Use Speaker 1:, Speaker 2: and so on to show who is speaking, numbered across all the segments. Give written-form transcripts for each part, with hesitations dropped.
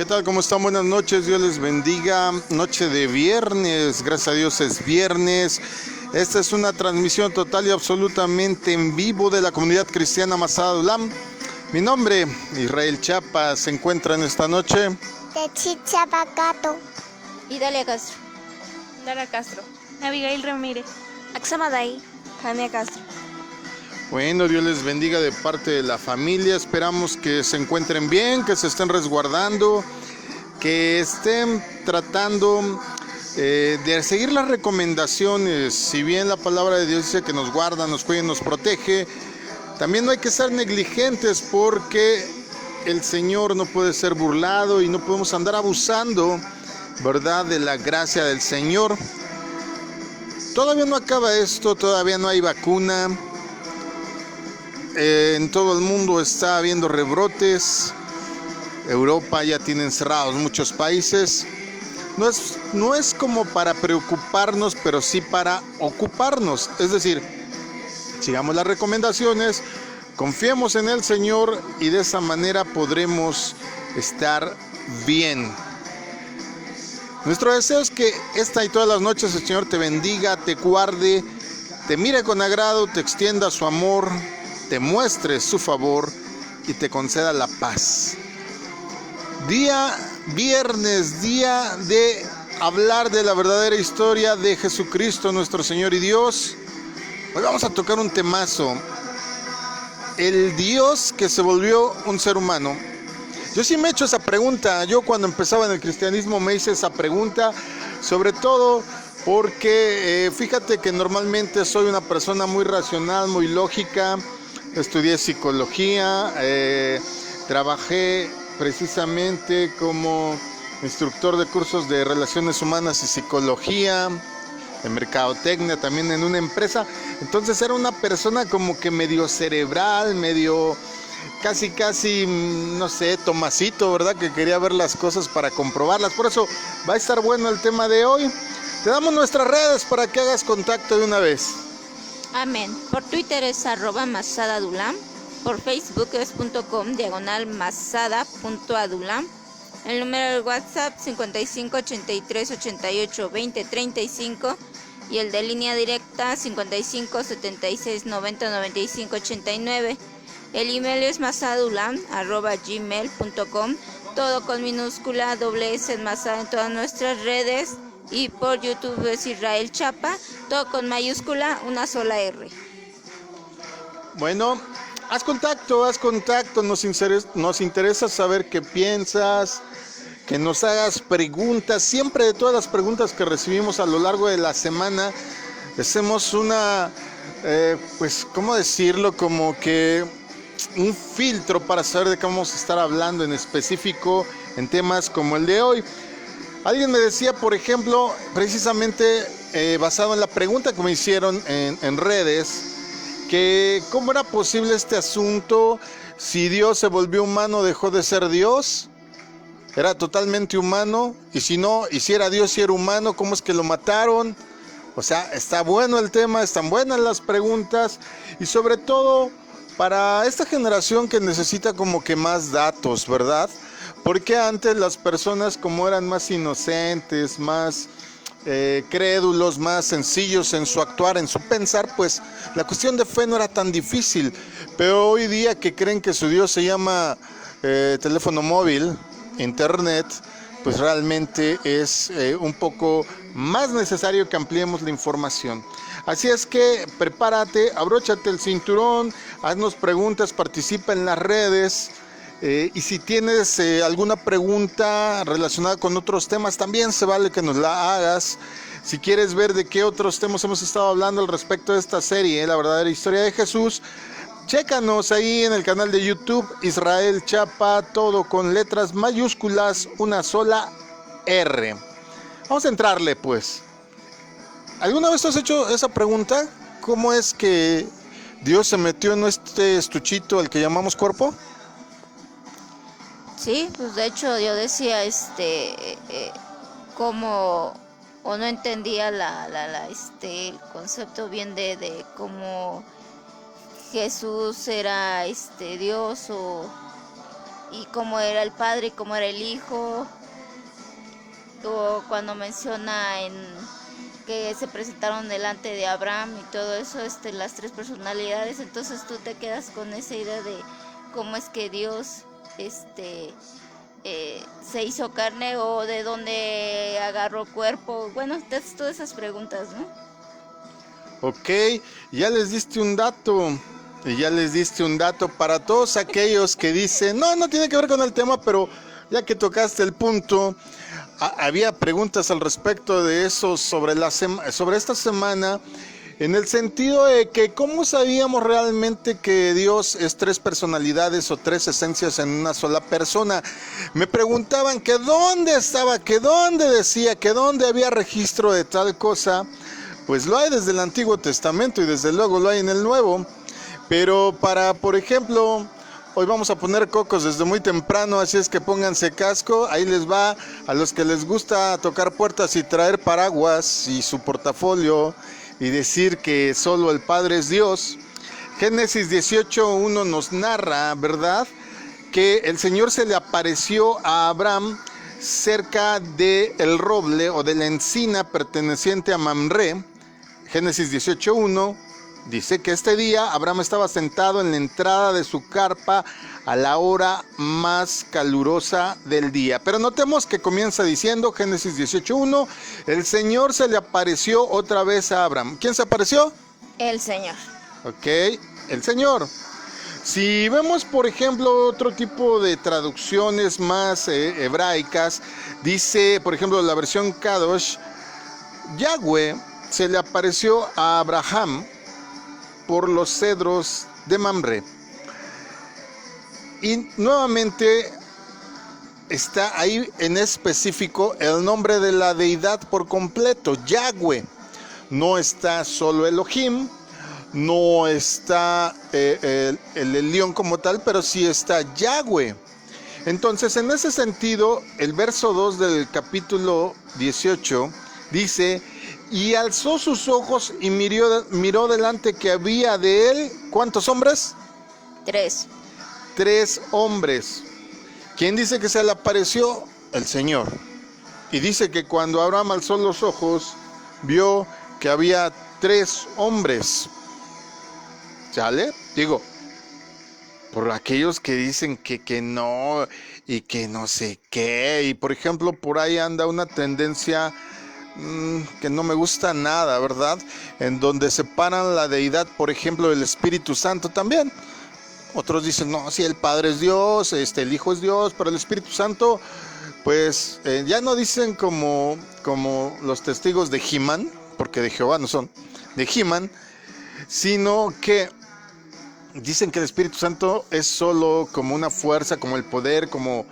Speaker 1: ¿Qué tal? ¿Cómo están? Buenas noches, Dios les bendiga. Noche de viernes, gracias a Dios es viernes. Esta es una transmisión total y absolutamente en vivo de la comunidad cristiana Masada Dulam. Mi nombre, Israel Chapa, se encuentra en esta noche.
Speaker 2: Techicha Bacato.
Speaker 3: Idalia Castro.
Speaker 4: Dara Castro. Abigail Ramírez.
Speaker 3: Axamaday. Jania Castro.
Speaker 1: Bueno, Dios les bendiga de parte de la familia. Esperamos que se encuentren bien, que se estén resguardando, que estén tratando de seguir las recomendaciones. Si bien la palabra de Dios dice que nos guarda, nos cuida, nos protege, también no hay que ser negligentes porque el Señor no puede ser burlado y no podemos andar abusando, ¿verdad?, de la gracia del Señor. Todavía no acaba esto, todavía no hay vacuna. En todo el mundo está habiendo rebrotes. Europa ya tiene encerrados muchos países. No es como para preocuparnos, pero sí para ocuparnos. Es decir, sigamos las recomendaciones, confiemos en el Señor y de esa manera podremos estar bien. Nuestro deseo es que esta y todas las noches el Señor te bendiga, te guarde, te mire con agrado, te extienda su amor, te muestre su favor y te conceda la paz. Día viernes, día de hablar de la verdadera historia de Jesucristo, nuestro Señor y Dios. Hoy vamos a tocar un temazo. El Dios que se volvió un ser humano. Yo sí me he hecho esa pregunta. Yo cuando empezaba en el cristianismo me hice esa pregunta, sobre todo porque fíjate que normalmente soy una persona muy racional, muy lógica. Estudié psicología, trabajé precisamente como instructor de cursos de relaciones humanas y psicología, de mercadotecnia también en una empresa. Entonces era una persona como que medio cerebral, medio casi, no sé, Tomasito, ¿verdad? Que quería ver las cosas para comprobarlas. Por eso va a estar bueno el tema de hoy. Te damos nuestras redes para que hagas contacto de una vez.
Speaker 3: Amén. Por Twitter es @masadadulam. Por Facebook es .com/masada.adulam. El número de WhatsApp 55 83 88 20 35 y el de línea directa 55 76 90 95 89. El email es masadadulam@gmail.com. Todo con minúscula, S en Masada en todas nuestras redes. Y por YouTube es Israel Chapa, todo con mayúscula, una sola R.
Speaker 1: Bueno, haz contacto, nos interesa saber qué piensas, que nos hagas preguntas. Siempre de todas las preguntas que recibimos a lo largo de la semana, hacemos una, pues, ¿cómo decirlo? Como que un filtro para saber de qué vamos a estar hablando en específico en temas como el de hoy. Alguien me decía, por ejemplo, precisamente basado en la pregunta que me hicieron en redes, que cómo era posible este asunto, si Dios se volvió humano, dejó de ser Dios, era totalmente humano, y si no, y si era Dios y era humano, ¿cómo es que lo mataron? O sea, está bueno el tema, están buenas las preguntas, y sobre todo para esta generación que necesita como que más datos, ¿verdad? Porque antes las personas como eran más inocentes, más crédulos, más sencillos en su actuar, en su pensar, pues la cuestión de fe no era tan difícil. Pero hoy día que creen que su Dios se llama teléfono móvil, internet, pues realmente es un poco más necesario que ampliemos la información. Así es que prepárate, abróchate el cinturón, haznos preguntas, participa en las redes. Y si tienes alguna pregunta relacionada con otros temas, también se vale que nos la hagas. Si quieres ver de qué otros temas hemos estado hablando al respecto de esta serie, la verdadera historia de Jesús, chécanos ahí en el canal de YouTube, Israel Chapa, todo con letras mayúsculas, una sola R. Vamos a entrarle pues. ¿Alguna vez te has hecho esa pregunta? ¿Cómo es que Dios se metió en este estuchito al que llamamos cuerpo?
Speaker 3: Sí, pues de hecho yo decía, cómo, o no entendía el concepto bien de cómo Jesús era Dios, y cómo era el Padre y cómo era el Hijo, o cuando menciona en que se presentaron delante de Abraham y todo eso, las tres personalidades. Entonces tú te quedas con esa idea de cómo es que Dios se hizo carne, o de dónde agarró cuerpo. Bueno, todas esas preguntas, ¿no?
Speaker 1: Ok, ya les diste un dato. Y ya les diste un dato para todos aquellos que dicen, no tiene que ver con el tema, pero ya que tocaste el punto, había preguntas al respecto de eso sobre esta semana, en el sentido de que cómo sabíamos realmente que Dios es tres personalidades o tres esencias en una sola persona. Me preguntaban que dónde estaba, que dónde decía, que dónde había registro de tal cosa. Pues lo hay desde el Antiguo Testamento y desde luego lo hay en el Nuevo. Pero por ejemplo, hoy vamos a poner cocos desde muy temprano, así es que pónganse casco. Ahí les va a los que les gusta tocar puertas y traer paraguas y su portafolio y decir que solo el Padre es Dios. Génesis 18:1 nos narra, ¿verdad?, que el Señor se le apareció a Abraham cerca del roble o de la encina perteneciente a Mamre. Génesis 18:1 dice que este día Abraham estaba sentado en la entrada de su carpa a la hora más calurosa del día. Pero notemos que comienza diciendo, Génesis 18:1, el Señor se le apareció otra vez a Abraham. ¿Quién se apareció?
Speaker 3: El Señor.
Speaker 1: Ok, el Señor. Si vemos, por ejemplo, otro tipo de traducciones más hebraicas, dice, por ejemplo, la versión Kadosh, Yahweh se le apareció a Abraham por los cedros de Mamre. Y nuevamente está ahí en específico el nombre de la deidad por completo, Yahweh. No está solo Elohim, no está el Elión como tal, pero sí está Yahweh. Entonces, en ese sentido, el verso 2 del capítulo 18 dice: y alzó sus ojos y miró delante que había de él, ¿cuántos hombres?
Speaker 3: 3.
Speaker 1: 3 hombres. ¿Quién dice que se le apareció? El Señor. Y dice que cuando Abraham alzó los ojos, vio que había 3 hombres. ¿Sale? Digo, por aquellos que dicen que no, y que no sé qué, y por ejemplo, por ahí anda una tendencia que no me gusta nada, ¿verdad? En donde separan la deidad, por ejemplo, del Espíritu Santo también. Otros dicen, no, si el Padre es Dios, el Hijo es Dios, pero el Espíritu Santo, pues ya no dicen como los testigos de He-Man, porque de Jehová no son, de He-Man, sino que dicen que el Espíritu Santo es solo como una fuerza, como el poder, como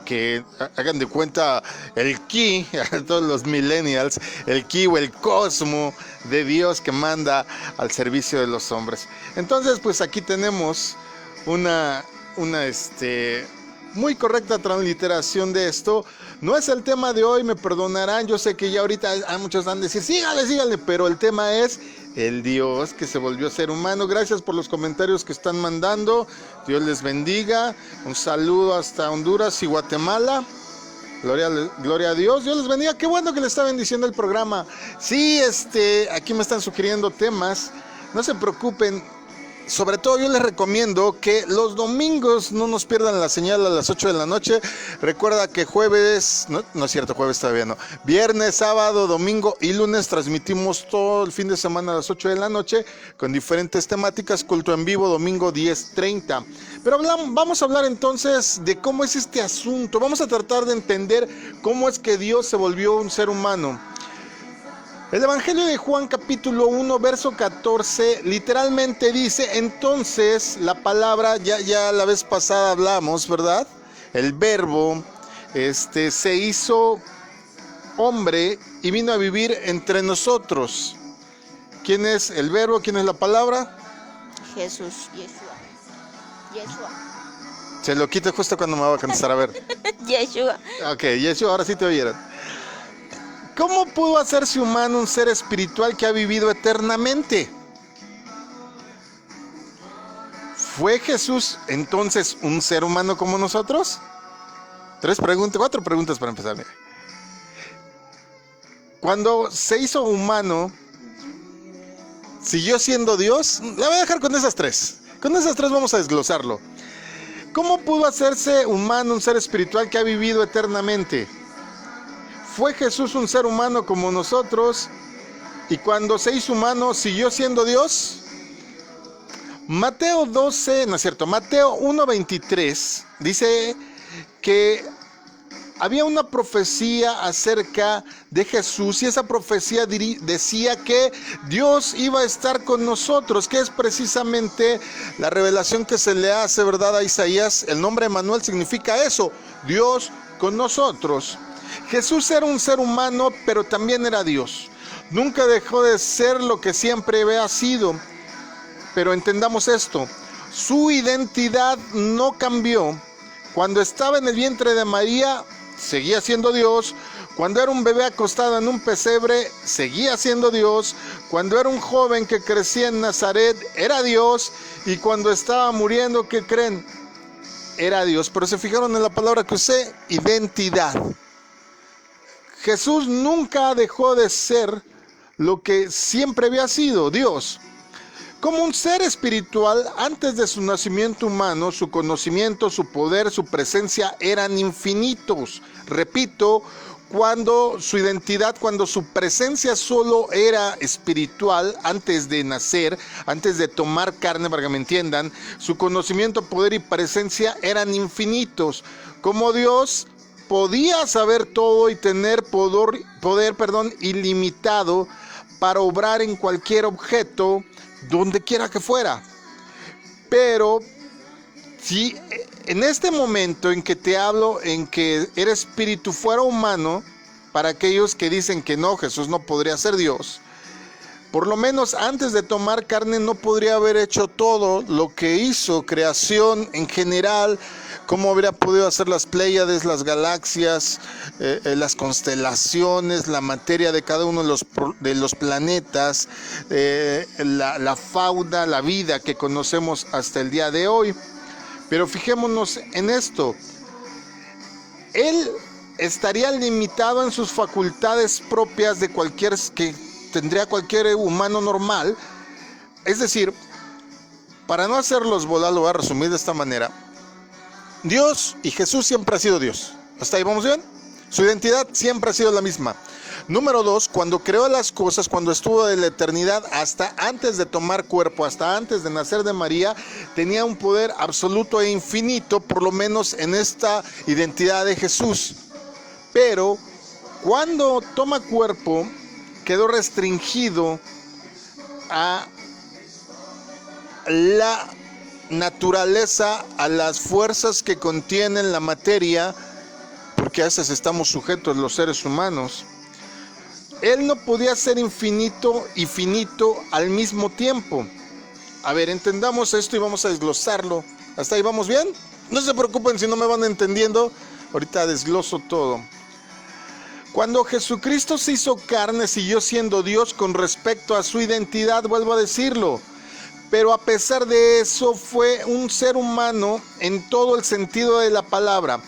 Speaker 1: que hagan de cuenta el ki, a todos los millennials, el ki o el cosmo de Dios que manda al servicio de los hombres. Entonces, pues aquí tenemos una muy correcta transliteración de esto. No es el tema de hoy, me perdonarán, yo sé que ya ahorita hay muchos van a decir, síganle, pero el tema es el Dios que se volvió ser humano. Gracias por los comentarios que están mandando, Dios les bendiga, un saludo hasta Honduras y Guatemala, gloria a Dios, Dios les bendiga, qué bueno que le está bendiciendo el programa. Sí, aquí me están sugiriendo temas, no se preocupen. Sobre todo yo les recomiendo que los domingos no nos pierdan la señal a las 8 de la noche. Recuerda que jueves, no es cierto, jueves todavía no. Viernes, sábado, domingo y lunes transmitimos todo el fin de semana a las 8 de la noche con diferentes temáticas, culto en vivo, domingo 10:30. Pero vamos a hablar entonces de cómo es este asunto. Vamos a tratar de entender cómo es que Dios se volvió un ser humano. El Evangelio de Juan capítulo 1 verso 14 literalmente dice, entonces la palabra, ya la vez pasada hablamos, ¿verdad? El verbo se hizo hombre y vino a vivir entre nosotros. ¿Quién es el verbo? ¿Quién es la palabra?
Speaker 3: Jesús, Yeshua.
Speaker 1: Se lo quito justo cuando me va a contestar, a ver.
Speaker 3: Yeshua.
Speaker 1: Ok, Yeshua, ahora sí te oyeron. ¿Cómo pudo hacerse humano un ser espiritual que ha vivido eternamente? ¿Fue Jesús entonces un ser humano como nosotros? 4 preguntas para empezar. Mire. Cuando se hizo humano, ¿siguió siendo Dios? La voy a dejar con esas 3. Con esas 3 vamos a desglosarlo. ¿Cómo pudo hacerse humano un ser espiritual que ha vivido eternamente? ¿Fue Jesús un ser humano como nosotros? Y cuando se hizo humano, ¿siguió siendo Dios? Mateo 1:23 dice que había una profecía acerca de Jesús y esa profecía decía que Dios iba a estar con nosotros, que es precisamente la revelación que se le hace, ¿verdad?, a Isaías. El nombre Emmanuel significa eso, Dios con nosotros. Jesús era un ser humano, pero también era Dios. Nunca dejó de ser lo que siempre había sido. Pero entendamos esto, su identidad no cambió. Cuando estaba en el vientre de María, seguía siendo Dios. Cuando era un bebé acostado en un pesebre, seguía siendo Dios. Cuando era un joven que crecía en Nazaret, era Dios. Y cuando estaba muriendo, ¿qué creen? Era Dios. Pero se fijaron en la palabra que usé, identidad. Jesús nunca dejó de ser lo que siempre había sido, Dios. Como un ser espiritual, antes de su nacimiento humano, su conocimiento, su poder, su presencia eran infinitos. Repito, cuando su identidad, cuando su presencia solo era espiritual, antes de nacer, antes de tomar carne, para que me entiendan, su conocimiento, poder y presencia eran infinitos. Como Dios podía saber todo y tener poder ilimitado para obrar en cualquier objeto, donde quiera que fuera. Pero si en este momento en que te hablo, en que el espíritu fuera humano, para aquellos que dicen que no, Jesús no podría ser Dios, por lo menos antes de tomar carne no podría haber hecho todo lo que hizo, creación en general. ¿Cómo habría podido hacer las Pléyades, las galaxias, las constelaciones, la materia de cada uno de los planetas, la fauna, la vida que conocemos hasta el día de hoy? Pero fijémonos en esto. Él estaría limitado en sus facultades propias de que tendría cualquier humano normal. Es decir, para no hacerlos volar, lo voy a resumir de esta manera. Dios y Jesús siempre ha sido Dios. ¿Hasta ahí vamos bien? Su identidad siempre ha sido la misma. Número 2, cuando creó las cosas, cuando estuvo de la eternidad hasta antes de tomar cuerpo, hasta antes de nacer de María, tenía un poder absoluto e infinito, por lo menos en esta identidad de Jesús. Pero cuando toma cuerpo, quedó restringido a la naturaleza, a las fuerzas que contienen la materia, porque a veces estamos sujetos los seres humanos. Él no podía ser infinito y finito al mismo tiempo. A ver, entendamos esto y vamos a desglosarlo. ¿Hasta ahí vamos bien? No se preocupen si no me van entendiendo, ahorita desgloso todo. Cuando Jesucristo se hizo carne, siguió siendo Dios con respecto a su identidad, vuelvo a decirlo. Pero a pesar de eso fue un ser humano en todo el sentido de la palabra.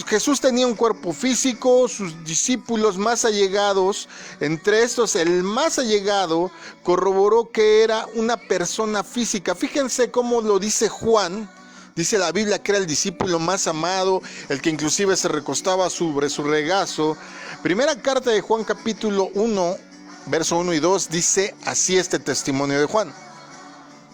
Speaker 1: Jesús tenía un cuerpo físico, sus discípulos más allegados, entre estos el más allegado, corroboró que era una persona física. Fíjense cómo lo dice Juan. Dice la Biblia que era el discípulo más amado, el que inclusive se recostaba sobre su regazo. Primera carta de Juan capítulo 1, verso 1 y 2, dice así este testimonio de Juan.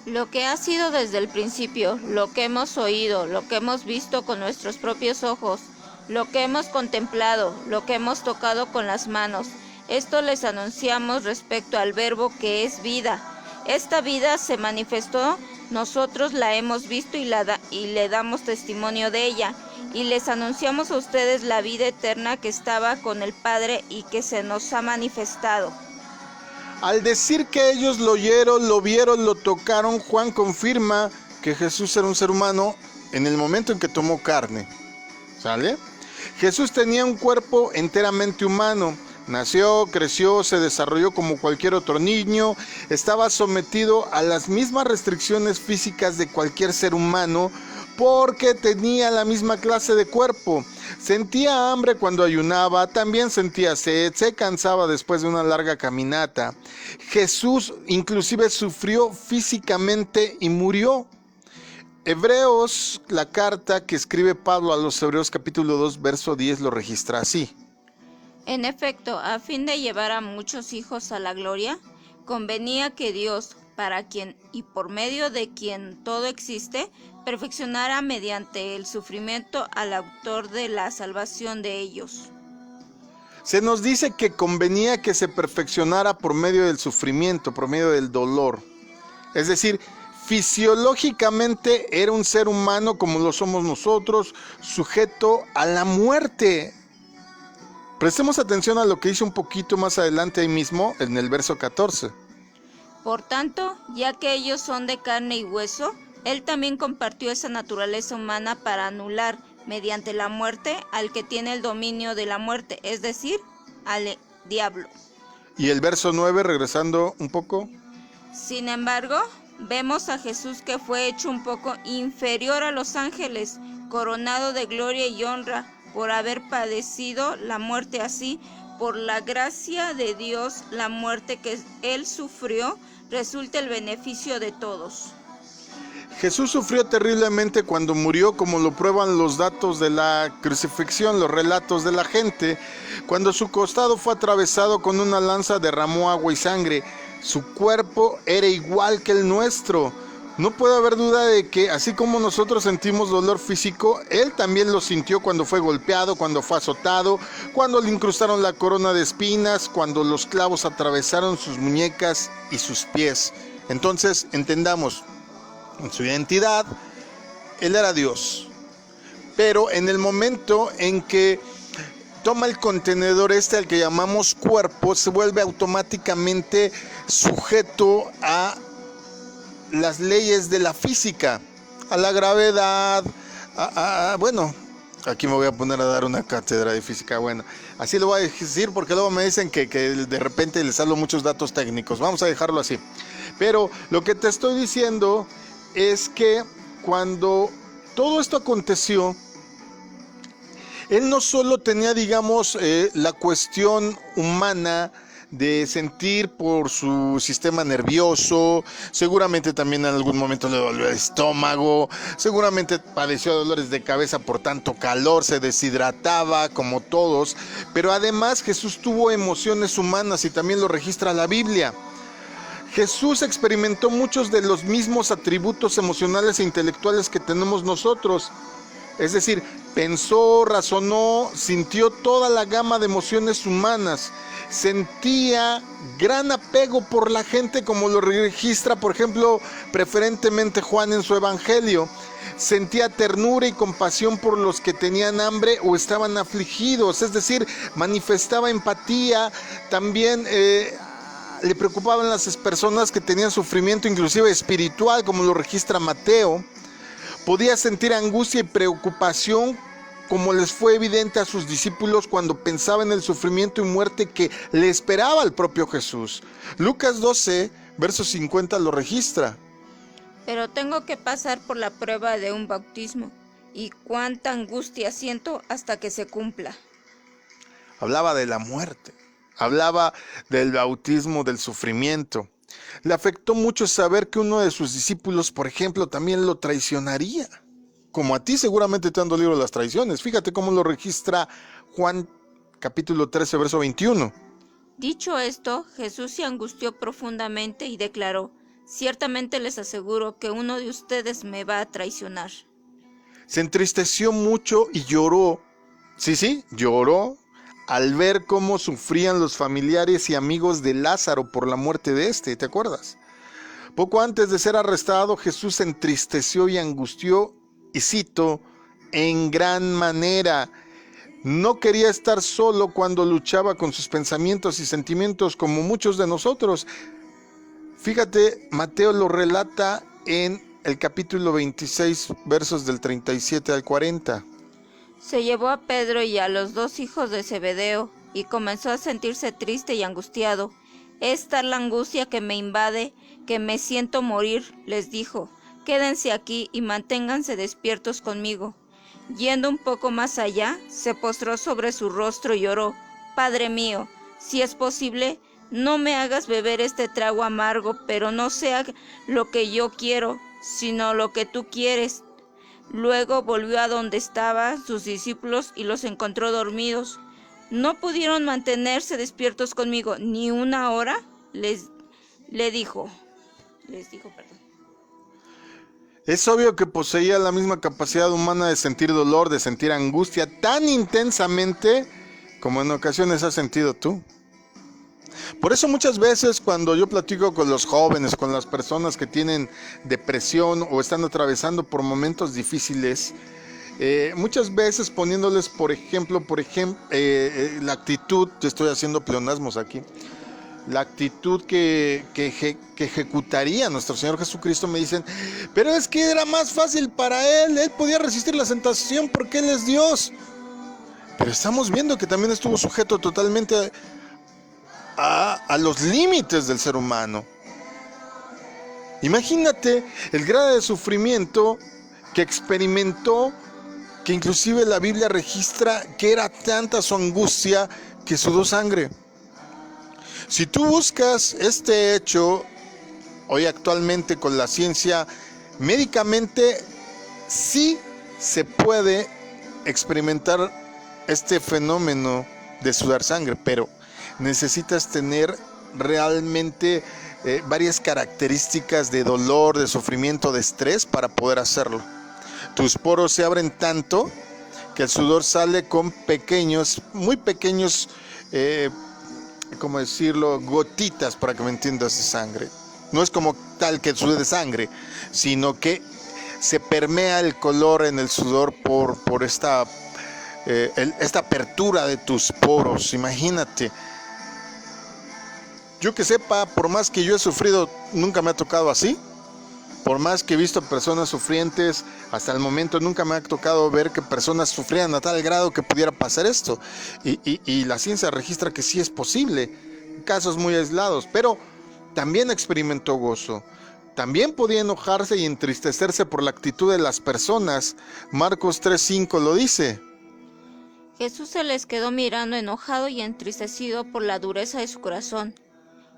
Speaker 3: Lo que ha sido desde el principio, lo que hemos oído, lo que hemos visto con nuestros propios ojos, lo que hemos contemplado, lo que hemos tocado con las manos, esto les anunciamos respecto al Verbo que es vida. Esta vida se manifestó, nosotros la hemos visto y le damos testimonio de ella, y les anunciamos a ustedes la vida eterna que estaba con el Padre y que se nos ha manifestado.
Speaker 1: Al decir que ellos lo oyeron, lo vieron, lo tocaron, Juan confirma que Jesús era un ser humano en el momento en que tomó carne. ¿Sale? Jesús tenía un cuerpo enteramente humano, Nació, creció, se desarrolló como cualquier otro niño, estaba sometido a las mismas restricciones físicas de cualquier ser humano porque tenía la misma clase de cuerpo. Sentía hambre cuando ayunaba, también sentía sed, se cansaba después de una larga caminata. Jesús inclusive sufrió físicamente y murió. Hebreos, la carta que escribe Pablo a los Hebreos capítulo 2, verso 10 lo registra así.
Speaker 3: En efecto, a fin de llevar a muchos hijos a la gloria, convenía que Dios, para quien y por medio de quien todo existe, perfeccionara mediante el sufrimiento al autor de la salvación de ellos.
Speaker 1: Se nos dice que convenía que se perfeccionara por medio del sufrimiento, por medio del dolor. Es decir, fisiológicamente era un ser humano como lo somos nosotros, sujeto a la muerte. Prestemos atención a lo que dice un poquito más adelante ahí mismo, en el verso 14.
Speaker 3: Por tanto, ya que ellos son de carne y hueso, Él también compartió esa naturaleza humana para anular, mediante la muerte, al que tiene el dominio de la muerte, es decir, al diablo.
Speaker 1: Y el verso 9, regresando un poco.
Speaker 3: Sin embargo, vemos a Jesús que fue hecho un poco inferior a los ángeles, coronado de gloria y honra, por haber padecido la muerte así, por la gracia de Dios, la muerte que Él sufrió, resulta el beneficio de todos.
Speaker 1: Jesús sufrió terriblemente cuando murió, como lo prueban los datos de la crucifixión, los relatos de la gente. Cuando su costado fue atravesado con una lanza, derramó agua y sangre. Su cuerpo era igual que el nuestro. No puede haber duda de que, así como nosotros sentimos dolor físico, Él también lo sintió cuando fue golpeado, cuando fue azotado, cuando le incrustaron la corona de espinas, cuando los clavos atravesaron sus muñecas y sus pies. Entonces, entendamos, en su identidad, Él era Dios. Pero en el momento en que toma el contenedor al que llamamos cuerpo, se vuelve automáticamente sujeto a las leyes de la física, a la gravedad, bueno, aquí me voy a poner a dar una cátedra de física, bueno, así lo voy a decir porque luego me dicen que de repente les hablo muchos datos técnicos, vamos a dejarlo así. Pero lo que te estoy diciendo es que cuando todo esto aconteció, Él no solo tenía, digamos, la cuestión humana de sentir por su sistema nervioso, seguramente también en algún momento le dolió el estómago, seguramente padeció dolores de cabeza por tanto calor, se deshidrataba como todos, pero además Jesús tuvo emociones humanas y también lo registra la Biblia. Jesús experimentó muchos de los mismos atributos emocionales e intelectuales que tenemos nosotros. Es decir, pensó, razonó, sintió toda la gama de emociones humanas. Sentía gran apego por la gente, como lo registra, por ejemplo, preferentemente Juan en su Evangelio. Sentía ternura y compasión por los que tenían hambre o estaban afligidos. Es decir, manifestaba empatía. También le preocupaban las personas que tenían sufrimiento, inclusive espiritual, como lo registra Mateo. Podía sentir angustia y preocupación, como les fue evidente a sus discípulos cuando pensaba en el sufrimiento y muerte que le esperaba al propio Jesús. Lucas 12, verso 50 lo registra.
Speaker 3: Pero tengo que pasar por la prueba de un bautismo, y cuánta angustia siento hasta que se cumpla.
Speaker 1: Hablaba de la muerte, hablaba del bautismo, del sufrimiento. Le afectó mucho saber que uno de sus discípulos, por ejemplo, también lo traicionaría. Como a ti seguramente te han dolido las traiciones. Fíjate cómo lo registra Juan capítulo 13, verso 21.
Speaker 3: Dicho esto, Jesús se angustió profundamente y declaró: ciertamente les aseguro que uno de ustedes me va a traicionar.
Speaker 1: Se entristeció mucho y lloró. Sí, lloró al ver cómo sufrían los familiares y amigos de Lázaro por la muerte de este, ¿te acuerdas? Poco antes de ser arrestado, Jesús se entristeció y angustió, y cito, en gran manera. No quería estar solo cuando luchaba con sus pensamientos y sentimientos como muchos de nosotros. Fíjate, Mateo lo relata en el capítulo 26, versos del 37 al 40.
Speaker 3: Se llevó a Pedro y a los dos hijos de Zebedeo, y comenzó a sentirse triste y angustiado. Es tal la angustia que me invade, que me siento morir, les dijo. Quédense aquí y manténganse despiertos conmigo. Yendo un poco más allá, se postró sobre su rostro y oró. Padre mío, si es posible, no me hagas beber este trago amargo, pero no sea lo que yo quiero, sino lo que tú quieres. Luego volvió a donde estaban sus discípulos y los encontró dormidos. No pudieron mantenerse despiertos conmigo ni una hora, les dijo.
Speaker 1: Es obvio que poseía la misma capacidad humana de sentir dolor, de sentir angustia tan intensamente como en ocasiones has sentido tú. Por eso muchas veces cuando yo platico con los jóvenes, con las personas que tienen depresión o están atravesando por momentos difíciles, muchas veces poniéndoles, por ejemplo, la actitud, estoy haciendo pleonasmos aquí, la actitud que ejecutaría nuestro Señor Jesucristo, me dicen, pero es que era más fácil para Él podía resistir la tentación porque Él es Dios. Pero estamos viendo que también estuvo sujeto totalmente a los límites del ser humano. Imagínate el grado de sufrimiento que experimentó, que inclusive la Biblia registra que era tanta su angustia que sudó sangre. Si tú buscas este hecho, hoy actualmente con la ciencia, médicamente sí se puede experimentar este fenómeno de sudar sangre, pero necesitas tener realmente varias características de dolor, de sufrimiento, de estrés para poder hacerlo. Tus poros se abren tanto que el sudor sale con pequeños, muy pequeños, ¿cómo decirlo? Gotitas, para que me entiendas, de sangre. No es como tal que sude sangre, sino que se permea el color en el sudor por esta apertura de tus poros. Imagínate. Yo que sepa, por más que yo he sufrido, nunca me ha tocado así. Por más que he visto personas sufrientes, hasta el momento nunca me ha tocado ver que personas sufrieran a tal grado que pudiera pasar esto. Y la ciencia registra que sí es posible, casos muy aislados, pero también experimentó gozo. También podía enojarse y entristecerse por la actitud de las personas. Marcos 3:5 lo dice.
Speaker 3: Jesús se les quedó mirando enojado y entristecido por la dureza de su corazón.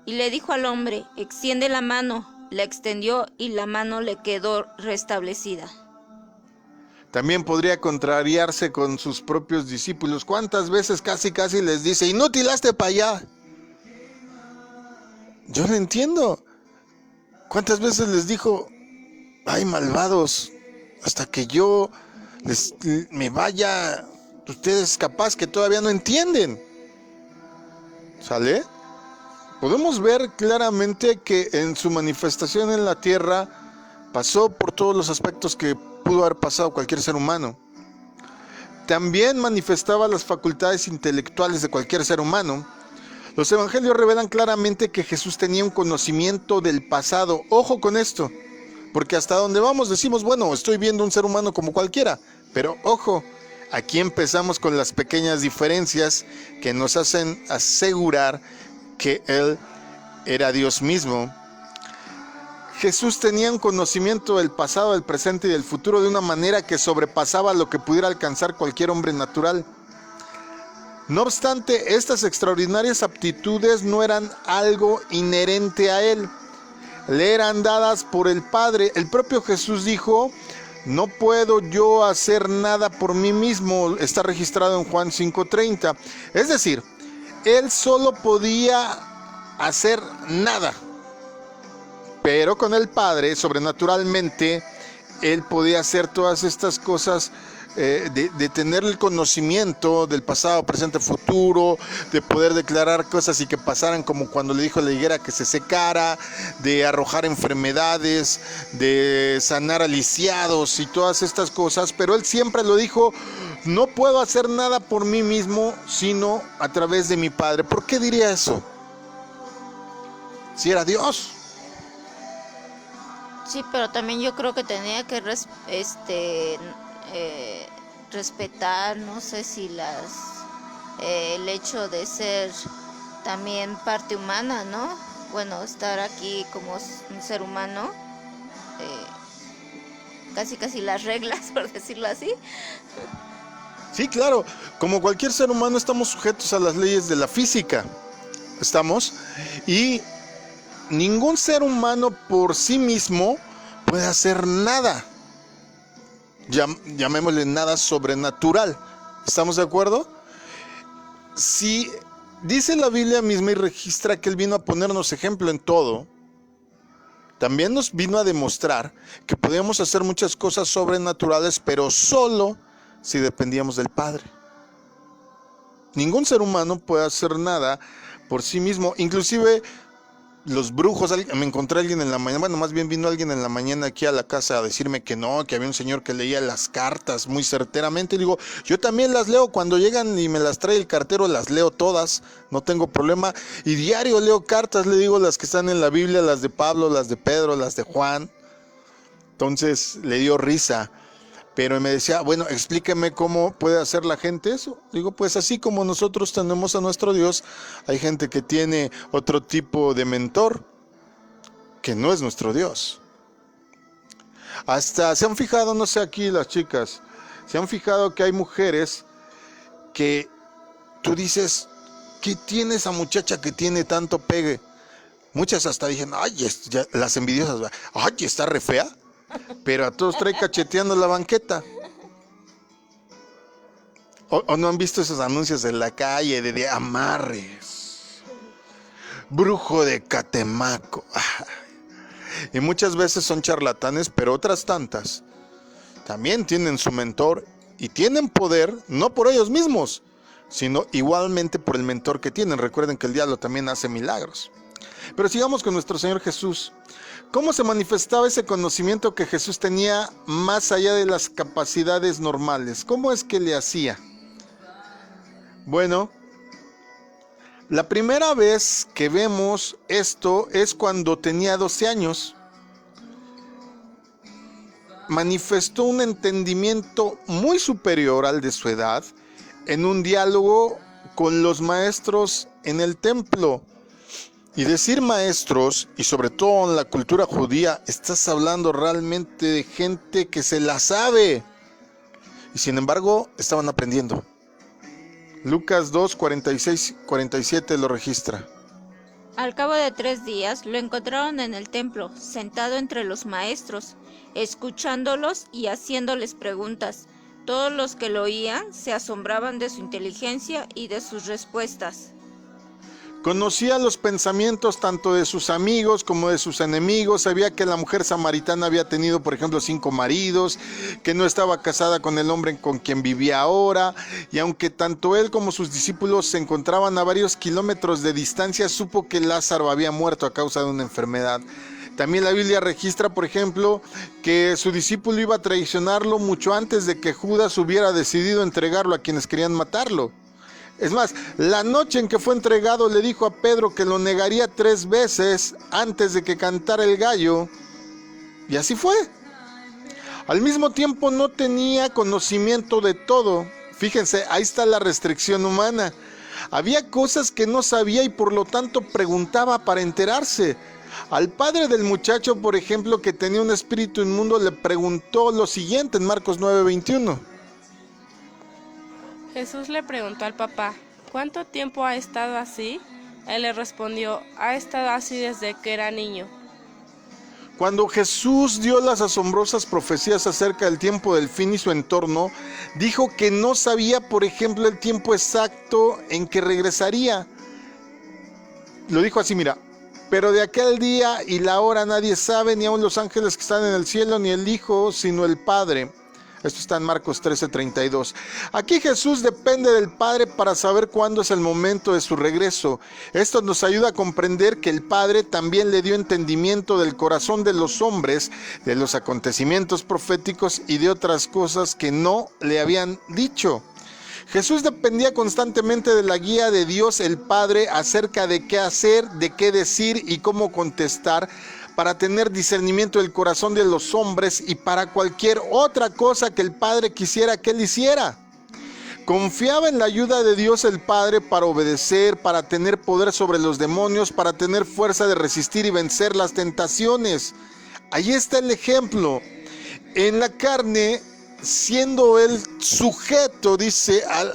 Speaker 3: Y le dijo al hombre, extiende la mano. La extendió y la mano le quedó restablecida.
Speaker 1: También podría contrariarse con sus propios discípulos. ¿Cuántas veces casi les dice, inútil, hazte para allá? Yo no entiendo. ¿Cuántas veces les dijo, ay, malvados, hasta que yo me vaya, ustedes capaz que todavía no entienden? ¿Sale? Podemos ver claramente que en su manifestación en la tierra pasó por todos los aspectos que pudo haber pasado cualquier ser humano. También manifestaba las facultades intelectuales de cualquier ser humano. Los evangelios revelan claramente que Jesús tenía un conocimiento del pasado. Ojo con esto, porque hasta donde vamos decimos, bueno, estoy viendo un ser humano como cualquiera, pero ojo, aquí empezamos con las pequeñas diferencias que nos hacen asegurar que Él era Dios mismo. Jesús tenía un conocimiento del pasado, del presente y del futuro de una manera que sobrepasaba lo que pudiera alcanzar cualquier hombre natural. No obstante, estas extraordinarias aptitudes no eran algo inherente a Él, le eran dadas por el Padre. El propio Jesús dijo, no puedo yo hacer nada por mí mismo, está registrado en Juan 5:30. Es decir, Él solo podía hacer nada, pero con el Padre, sobrenaturalmente, Él podía hacer todas estas cosas, de tener el conocimiento del pasado, presente, futuro, de poder declarar cosas y que pasaran, como cuando le dijo a la higuera que se secara, de arrojar enfermedades, de sanar a lisiados y todas estas cosas, pero Él siempre lo dijo, no puedo hacer nada por mí mismo, sino a través de mi Padre. ¿Por qué diría eso? Si era Dios.
Speaker 3: Sí, pero también yo creo que tenía que respetar, no sé si el hecho de ser también parte humana, ¿no? Bueno, estar aquí como un ser humano, casi las reglas, por decirlo así.
Speaker 1: Sí, claro, como cualquier ser humano estamos sujetos a las leyes de la física, y ningún ser humano por sí mismo puede hacer nada, llamémosle nada sobrenatural, ¿estamos de acuerdo? Si dice la Biblia misma y registra que Él vino a ponernos ejemplo en todo, también nos vino a demostrar que podíamos hacer muchas cosas sobrenaturales, pero solo si dependíamos del Padre. Ningún ser humano puede hacer nada por sí mismo, inclusive los brujos. Me encontré a alguien en la mañana, bueno, más bien vino alguien en la mañana aquí a la casa a decirme que no, que había un señor que leía las cartas muy certeramente. Y digo, yo también las leo, cuando llegan y me las trae el cartero, las leo todas, no tengo problema. Y diario leo cartas, le digo, las que están en la Biblia, las de Pablo, las de Pedro, las de Juan. Entonces le dio risa. Pero me decía, bueno, explíqueme cómo puede hacer la gente eso. Digo, pues así como nosotros tenemos a nuestro Dios, hay gente que tiene otro tipo de mentor, que no es nuestro Dios. Hasta se han fijado, no sé aquí las chicas, se han fijado que hay mujeres que tú dices, ¿qué tiene esa muchacha que tiene tanto pegue? Muchas hasta dicen, ay, las envidiosas, ay, está re fea. Pero a todos trae cacheteando la banqueta. ¿O no han visto esos anuncios en la calle de amarres? Brujo de Catemaco. Y muchas veces son charlatanes, pero otras tantas también tienen su mentor y tienen poder, no por ellos mismos, sino igualmente por el mentor que tienen. Recuerden que el diablo también hace milagros. Pero sigamos con nuestro Señor Jesús. ¿Cómo se manifestaba ese conocimiento que Jesús tenía más allá de las capacidades normales? ¿Cómo es que le hacía? Bueno, la primera vez que vemos esto es cuando tenía 12 años. Manifestó un entendimiento muy superior al de su edad en un diálogo con los maestros en el templo. Y decir maestros, y sobre todo en la cultura judía, estás hablando realmente de gente que se la sabe. Y sin embargo, estaban aprendiendo. Lucas 2, 46, 47 lo registra.
Speaker 3: Al cabo de 3 días lo encontraron en el templo, sentado entre los maestros, escuchándolos y haciéndoles preguntas. Todos los que lo oían se asombraban de su inteligencia y de sus respuestas.
Speaker 1: Conocía los pensamientos tanto de sus amigos como de sus enemigos. Sabía que la mujer samaritana había tenido, por ejemplo, 5 maridos, que no estaba casada con el hombre con quien vivía ahora. Y aunque tanto él como sus discípulos se encontraban a varios kilómetros de distancia, supo que Lázaro había muerto a causa de una enfermedad. También la Biblia registra, por ejemplo, que su discípulo iba a traicionarlo mucho antes de que Judas hubiera decidido entregarlo a quienes querían matarlo. Es más, la noche en que fue entregado le dijo a Pedro que lo negaría 3 veces antes de que cantara el gallo. Y así fue. Al mismo tiempo no tenía conocimiento de todo. Fíjense, ahí está la restricción humana. Había cosas que no sabía y por lo tanto preguntaba para enterarse. Al padre del muchacho, por ejemplo, que tenía un espíritu inmundo, le preguntó lo siguiente en Marcos 9:21.
Speaker 4: Jesús le preguntó al papá, ¿cuánto tiempo ha estado así? Él le respondió, ha estado así desde que era niño.
Speaker 1: Cuando Jesús dio las asombrosas profecías acerca del tiempo del fin y su entorno, dijo que no sabía, por ejemplo, el tiempo exacto en que regresaría. Lo dijo así, mira, pero de aquel día y la hora nadie sabe, ni aun los ángeles que están en el cielo, ni el Hijo, sino el Padre. Esto está en Marcos 13:32. Aquí Jesús depende del Padre para saber cuándo es el momento de su regreso. Esto nos ayuda a comprender que el Padre también le dio entendimiento del corazón de los hombres, de los acontecimientos proféticos y de otras cosas que no le habían dicho. Jesús dependía constantemente de la guía de Dios el Padre acerca de qué hacer, de qué decir y cómo contestar, para tener discernimiento del corazón de los hombres y para cualquier otra cosa que el Padre quisiera que él hiciera. Confiaba en la ayuda de Dios el Padre para obedecer, para tener poder sobre los demonios, para tener fuerza de resistir y vencer las tentaciones. Ahí está el ejemplo. En la carne, siendo él sujeto, dice, a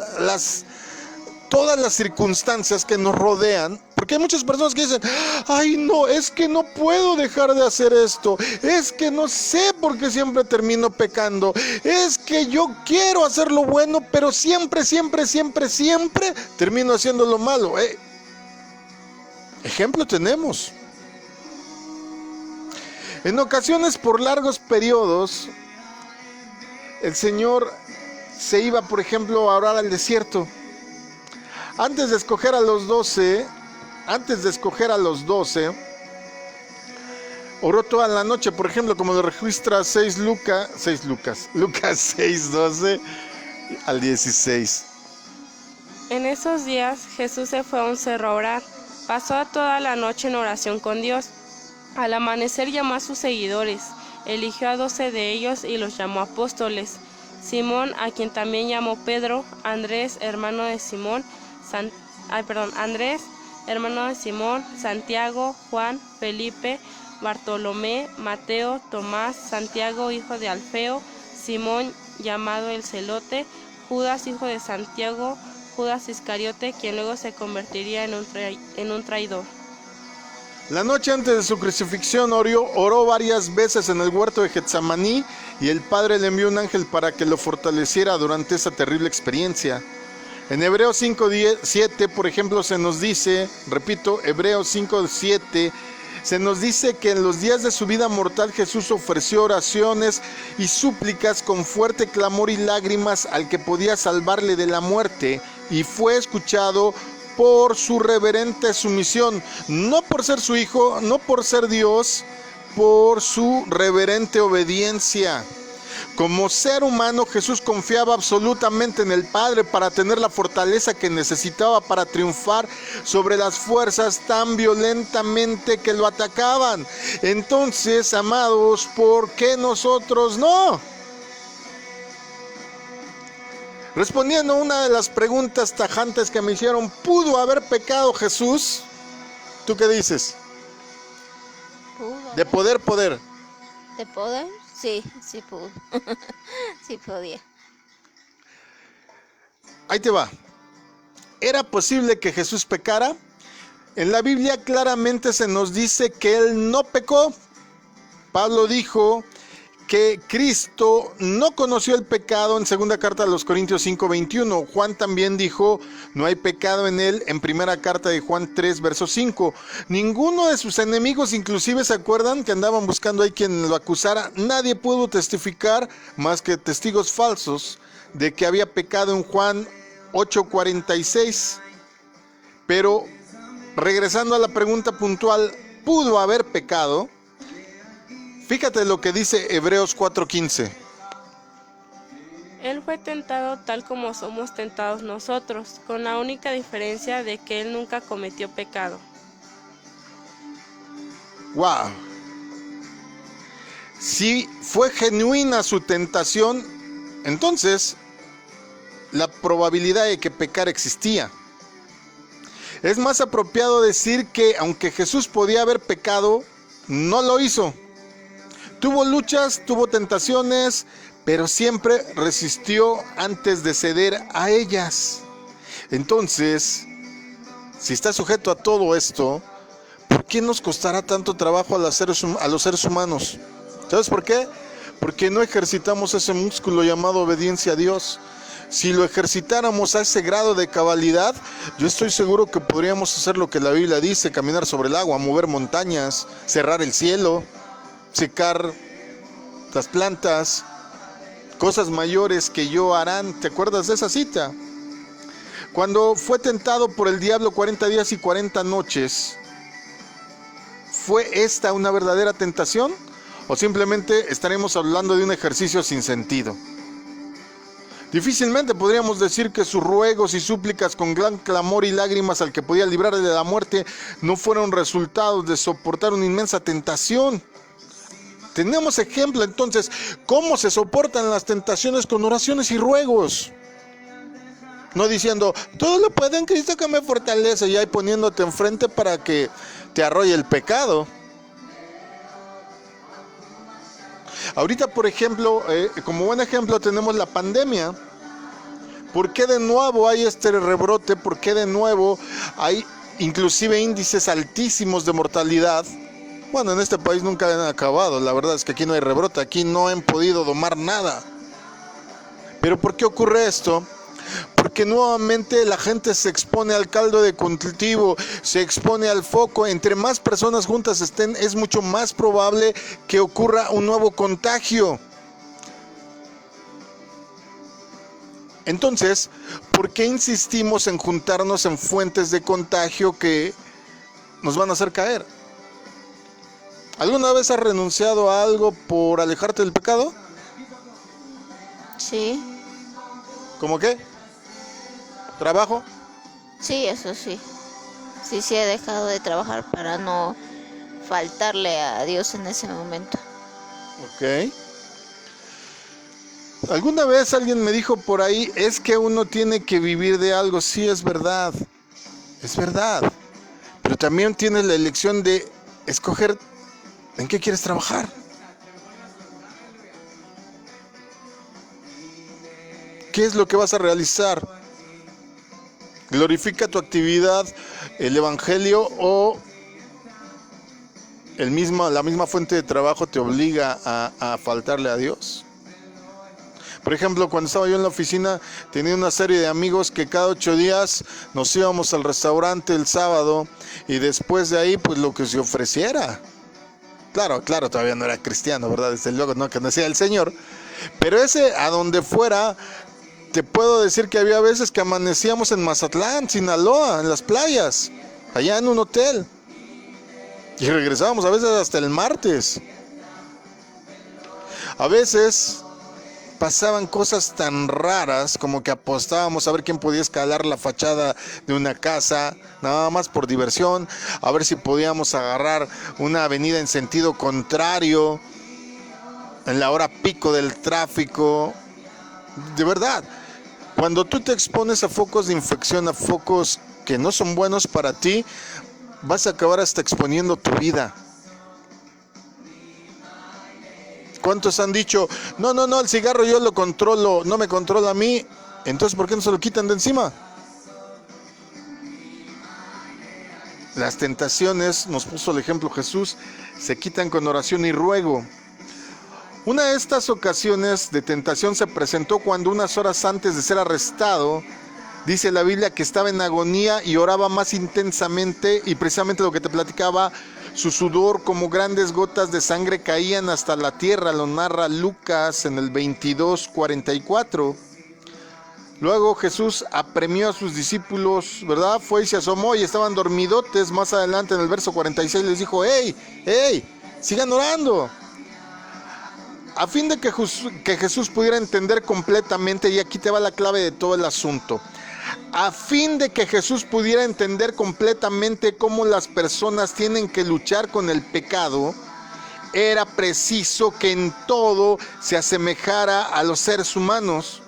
Speaker 1: todas las circunstancias que nos rodean, porque hay muchas personas que dicen, ay no, es que no puedo dejar de hacer esto, es que no sé por qué siempre termino pecando, es que yo quiero hacer lo bueno, pero siempre termino haciendo lo malo. Ejemplo tenemos. En ocasiones, por largos periodos, el Señor se iba, por ejemplo, a orar al desierto. Antes de escoger a los 12, oró toda la noche, por ejemplo, como lo registra Lucas 6:12 al 16.
Speaker 4: En esos días Jesús se fue a un cerro a orar. Pasó toda la noche en oración con Dios. Al amanecer llamó a sus seguidores, eligió a 12 de ellos y los llamó apóstoles: Simón, a quien también llamó Pedro; Andrés, hermano de Simón; Santiago, Juan, Felipe, Bartolomé, Mateo, Tomás, Santiago, hijo de Alfeo, Simón, llamado el Celote, Judas, hijo de Santiago, Judas Iscariote, quien luego se convertiría en un traidor.
Speaker 1: La noche antes de su crucifixión oró varias veces en el huerto de Getsemaní, y el Padre le envió un ángel para que lo fortaleciera durante esa terrible experiencia. En Hebreos 5:7, por ejemplo, se nos dice, Hebreos 5:7, se nos dice que en los días de su vida mortal Jesús ofreció oraciones y súplicas con fuerte clamor y lágrimas al que podía salvarle de la muerte, y fue escuchado por su reverente sumisión, no por ser su hijo, no por ser Dios, por su reverente obediencia. Como ser humano, Jesús confiaba absolutamente en el Padre para tener la fortaleza que necesitaba para triunfar sobre las fuerzas tan violentamente que lo atacaban. Entonces, amados, ¿por qué nosotros no? Respondiendo a una de las preguntas tajantes que me hicieron, ¿pudo haber pecado Jesús? ¿Tú qué dices? ¿De poder?
Speaker 3: ¿De poder? Sí pudo. Sí podía.
Speaker 1: Ahí te va. ¿Era posible que Jesús pecara? En la Biblia claramente se nos dice que él no pecó. Pablo dijo que Cristo no conoció el pecado en segunda carta de los Corintios 5:21. Juan también dijo, no hay pecado en él, en primera carta de Juan 3, verso 5. Ninguno de sus enemigos, inclusive, ¿se acuerdan que andaban buscando ahí quien lo acusara? Nadie pudo testificar más que testigos falsos de que había pecado en Juan 8:46. Pero regresando a la pregunta puntual, ¿pudo haber pecado? Fíjate lo que dice Hebreos 4:15.
Speaker 4: Él fue tentado tal como somos tentados nosotros, con la única diferencia de que él nunca cometió pecado.
Speaker 1: ¡Wow! Si fue genuina su tentación, entonces la probabilidad de que pecar existía. Es más apropiado decir que aunque Jesús podía haber pecado, no lo hizo. Tuvo luchas, tuvo tentaciones, pero siempre resistió antes de ceder a ellas. Entonces, si está sujeto a todo esto, ¿por qué nos costará tanto trabajo a los seres humanos? ¿Sabes por qué? Porque no ejercitamos ese músculo llamado obediencia a Dios. Si lo ejercitáramos a ese grado de cabalidad, yo estoy seguro que podríamos hacer lo que la Biblia dice: caminar sobre el agua, mover montañas, cerrar el cielo, secar las plantas, cosas mayores que yo harán. ¿Te acuerdas de esa cita? Cuando fue tentado por el diablo 40 días y 40 noches, ¿fue esta una verdadera tentación? ¿O simplemente estaremos hablando de un ejercicio sin sentido? Difícilmente podríamos decir que sus ruegos y súplicas con gran clamor y lágrimas al que podía librarle de la muerte no fueron resultados de soportar una inmensa tentación. Tenemos ejemplo entonces cómo se soportan las tentaciones con oraciones y ruegos. No diciendo, todo lo puedo en Cristo que me fortalece, y ahí poniéndote enfrente para que te arrolle el pecado. Ahorita, por ejemplo, como buen ejemplo tenemos la pandemia. ¿Por qué de nuevo hay este rebrote? ¿Por qué de nuevo hay inclusive índices altísimos de mortalidad? Bueno, en este país nunca han acabado. La verdad es que aquí no hay rebrote, aquí no han podido domar nada. ¿Pero por qué ocurre esto? Porque nuevamente la gente se expone al caldo de cultivo, se expone al foco. Entre más personas juntas estén, es mucho más probable que ocurra un nuevo contagio. Entonces, ¿por qué insistimos en juntarnos en fuentes de contagio que nos van a hacer caer? ¿Alguna vez has renunciado a algo por alejarte del pecado?
Speaker 3: Sí,
Speaker 1: ¿Cómo qué? ¿Trabajo?
Speaker 3: sí, eso sí. Sí, he dejado de trabajar para no faltarle a Dios en ese momento.
Speaker 1: Ok. Alguna vez alguien me dijo por ahí, es que uno tiene que vivir de algo. Sí, es verdad. Es verdad. Pero también tienes la elección de escoger en qué quieres trabajar. ¿Qué es lo que vas a realizar? ¿Glorifica tu actividad el evangelio o la misma fuente de trabajo te obliga a faltarle a Dios? Por ejemplo, cuando estaba yo en la oficina, tenía una serie de amigos que cada 8 días nos íbamos al restaurante el sábado y después de ahí, pues lo que se ofreciera. Claro, todavía no era cristiano, ¿verdad? Desde luego, no conocía al Señor. Pero ese, a donde fuera, te puedo decir que había veces que amanecíamos en Mazatlán, Sinaloa, en las playas, allá en un hotel. Y regresábamos a veces hasta el martes. A veces pasaban cosas tan raras como que apostábamos a ver quién podía escalar la fachada de una casa, nada más por diversión, a ver si podíamos agarrar una avenida en sentido contrario en la hora pico del tráfico. De verdad, cuando tú te expones a focos de infección, a focos que no son buenos para ti, vas a acabar hasta exponiendo tu vida. ¿Cuántos han dicho, no, el cigarro yo lo controlo, no me controla a mí? Entonces, ¿por qué no se lo quitan de encima? Las tentaciones, nos puso el ejemplo Jesús, se quitan con oración y ruego. Una de estas ocasiones de tentación se presentó cuando unas horas antes de ser arrestado, dice la Biblia que estaba en agonía y oraba más intensamente, y precisamente lo que te platicaba, su sudor como grandes gotas de sangre caían hasta la tierra, lo narra Lucas en el 22:44. Luego Jesús apremió a sus discípulos, ¿verdad? Fue y se asomó y estaban dormidotes. Más adelante en el verso 46 les dijo, ¡Hey! Sigan orando. A fin de que Jesús pudiera entender completamente, y aquí te va la clave de todo el asunto. A fin de que Jesús pudiera entender completamente cómo las personas tienen que luchar con el pecado, era preciso que en todo se asemejara a los seres humanos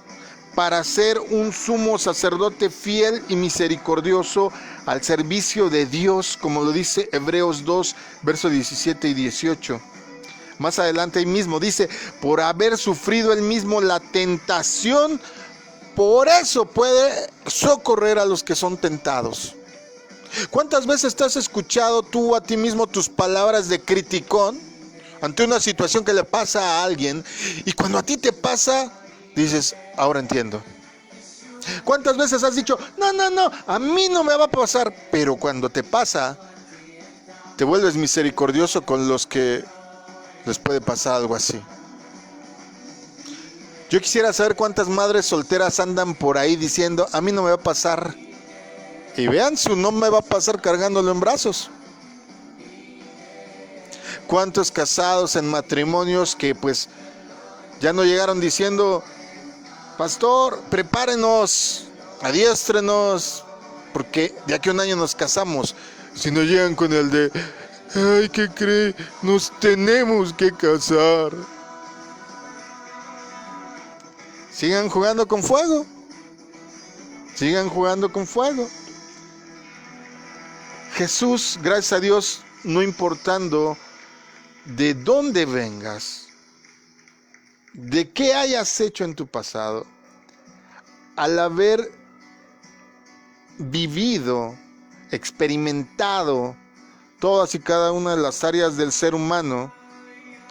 Speaker 1: para ser un sumo sacerdote fiel y misericordioso al servicio de Dios, como lo dice Hebreos 2, versos 17 y 18. Más adelante ahí mismo dice, por haber sufrido él mismo la tentación, por eso puede socorrer a los que son tentados. ¿Cuántas veces te has escuchado tú a ti mismo tus palabras de criticón ante una situación que le pasa a alguien? Y cuando a ti te pasa, dices, ahora entiendo. ¿Cuántas veces has dicho, no, a mí no me va a pasar? Pero cuando te pasa, te vuelves misericordioso con los que les puede pasar algo así. Yo quisiera saber cuántas madres solteras andan por ahí diciendo, a mí no me va a pasar. Y vean, su no me va a pasar cargándolo en brazos. Cuántos casados en matrimonios que pues ya no llegaron diciendo, pastor, prepárenos, adiéstrenos, porque de aquí a un año nos casamos. Si no llegan con el de, ay, ¿qué cree? Nos tenemos que casar. Sigan jugando con fuego. Sigan jugando con fuego. Jesús, gracias a Dios, no importando de dónde vengas, de qué hayas hecho en tu pasado, al haber vivido, experimentado todas y cada una de las áreas del ser humano,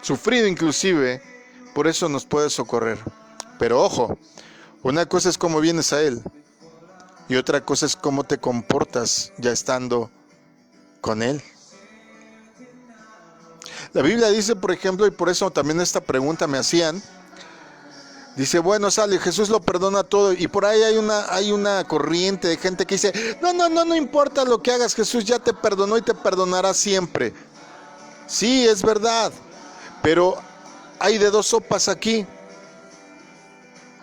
Speaker 1: sufrido inclusive, por eso nos puede socorrer. Pero ojo, una cosa es cómo vienes a Él y otra cosa es cómo te comportas ya estando con Él. La Biblia dice, por ejemplo, y por eso también esta pregunta me hacían, dice, bueno, sale, Jesús lo perdona todo, y por ahí hay una corriente de gente que dice, no importa lo que hagas, Jesús ya te perdonó y te perdonará siempre. Sí, es verdad, pero hay de dos sopas aquí.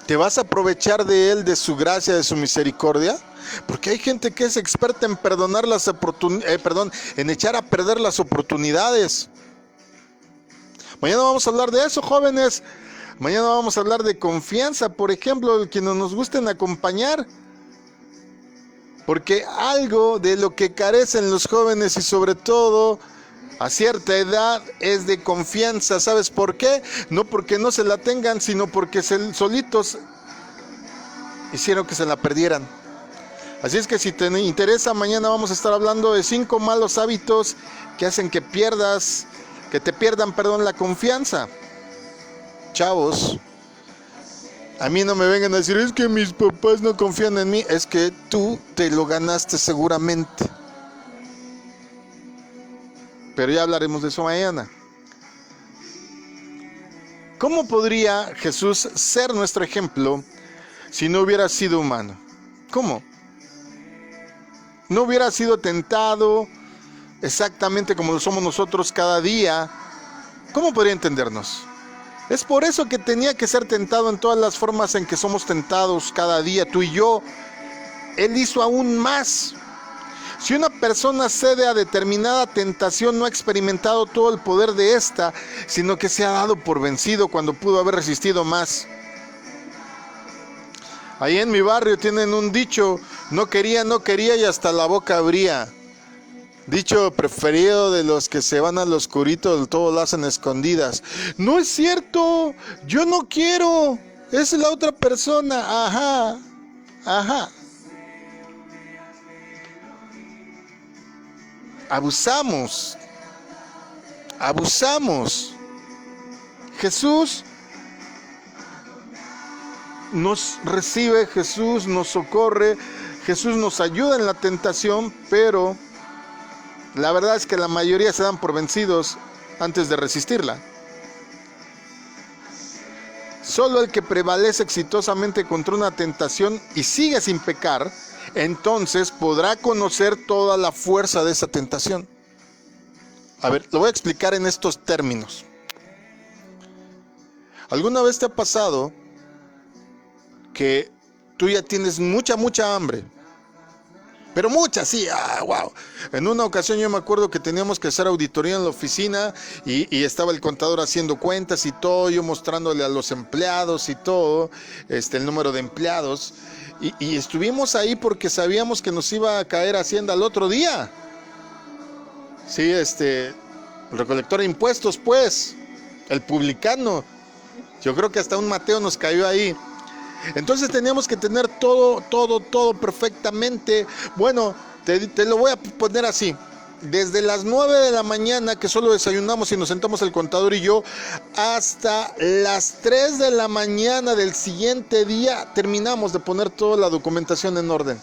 Speaker 1: ¿Te vas a aprovechar de Él, de su gracia, de su misericordia? Porque hay gente que es experta en perdonar en echar a perder las oportunidades. Mañana vamos a hablar de eso, jóvenes. Mañana vamos a hablar de confianza, por ejemplo, quienes nos gusten acompañar. Porque algo de lo que carecen los jóvenes y sobre todo a cierta edad es de confianza. ¿Sabes por qué? No porque no se la tengan, sino porque solitos hicieron que se la perdieran. Así es que si te interesa, mañana vamos a estar hablando de 5 malos hábitos que hacen que te pierdan la confianza. Chavos, a mí no me vengan a decir, es que mis papás no confían en mí. Es que tú te lo ganaste seguramente. Pero ya hablaremos de eso mañana. ¿Cómo podría Jesús ser nuestro ejemplo si no hubiera sido humano? ¿Cómo? No hubiera sido tentado exactamente como lo somos nosotros cada día. ¿Cómo podría entendernos? Es por eso que tenía que ser tentado en todas las formas en que somos tentados cada día, tú y yo. Él hizo aún más. Si una persona cede a determinada tentación, no ha experimentado todo el poder de esta, sino que se ha dado por vencido cuando pudo haber resistido más. Ahí en mi barrio tienen un dicho, no quería y hasta la boca abría. Dicho preferido de los que se van al oscurito, todo lo hacen escondidas. No es cierto, yo no quiero, es la otra persona, ajá. Abusamos. Jesús nos recibe, Jesús nos socorre, Jesús nos ayuda en la tentación, pero la verdad es que la mayoría se dan por vencidos antes de resistirla. Solo el que prevalece exitosamente contra una tentación y sigue sin pecar, entonces podrá conocer toda la fuerza de esa tentación. A ver, lo voy a explicar en estos términos. ¿Alguna vez te ha pasado que tú ya tienes mucha hambre? Pero mucha, sí, wow. En una ocasión yo me acuerdo que teníamos que hacer auditoría en la oficina y estaba el contador haciendo cuentas y todo, yo mostrándole a los empleados y todo, el número de empleados. Y estuvimos ahí porque sabíamos que nos iba a caer Hacienda al otro día. Sí, el recolector de impuestos, pues, el publicano. Yo creo que hasta un Mateo nos cayó ahí. Entonces teníamos que tener todo perfectamente. Bueno, te lo voy a poner así. Desde las 9 de la mañana, que solo desayunamos y nos sentamos el contador y yo, hasta las 3 de la mañana del siguiente día, terminamos de poner toda la documentación en orden.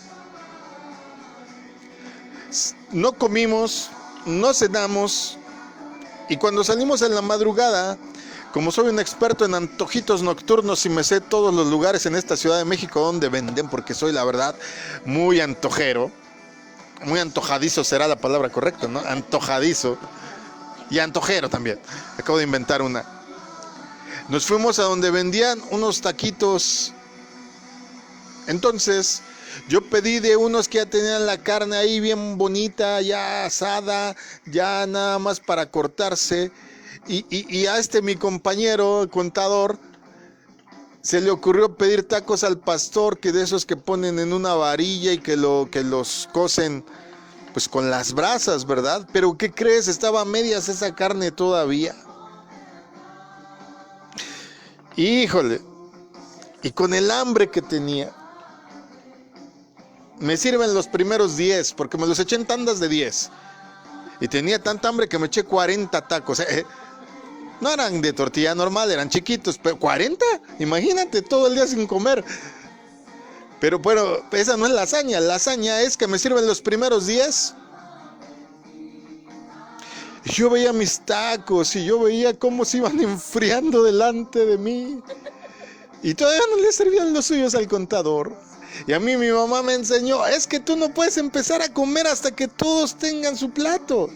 Speaker 1: No comimos, no cenamos, y cuando salimos en la madrugada, como soy un experto en antojitos nocturnos y me sé todos los lugares en esta Ciudad de México donde venden, porque soy, la verdad, muy antojero, muy antojadizo será la palabra correcta, ¿no? Antojadizo y antojero también. Acabo de inventar una. Nos fuimos a donde vendían unos taquitos. Entonces, yo pedí de unos que ya tenían la carne ahí bien bonita, ya asada, ya nada más para cortarse. Y a mi compañero, el contador, se le ocurrió pedir tacos al pastor, que de esos que ponen en una varilla y que los cocen pues con las brasas, ¿verdad? Pero ¿qué crees? Estaba a medias esa carne todavía. Híjole, y con el hambre que tenía, me sirven los primeros 10, porque me los eché en tandas de 10. Y tenía tanta hambre que me eché 40 tacos. No eran de tortilla normal, eran chiquitos, pero 40, imagínate, todo el día sin comer. Pero bueno, esa no es la hazaña es que me sirven los primeros 10. Y yo veía mis tacos y yo veía cómo se iban enfriando delante de mí. Y todavía no le servían los suyos al contador. Y a mí mi mamá me enseñó, es que tú no puedes empezar a comer hasta que todos tengan su plato,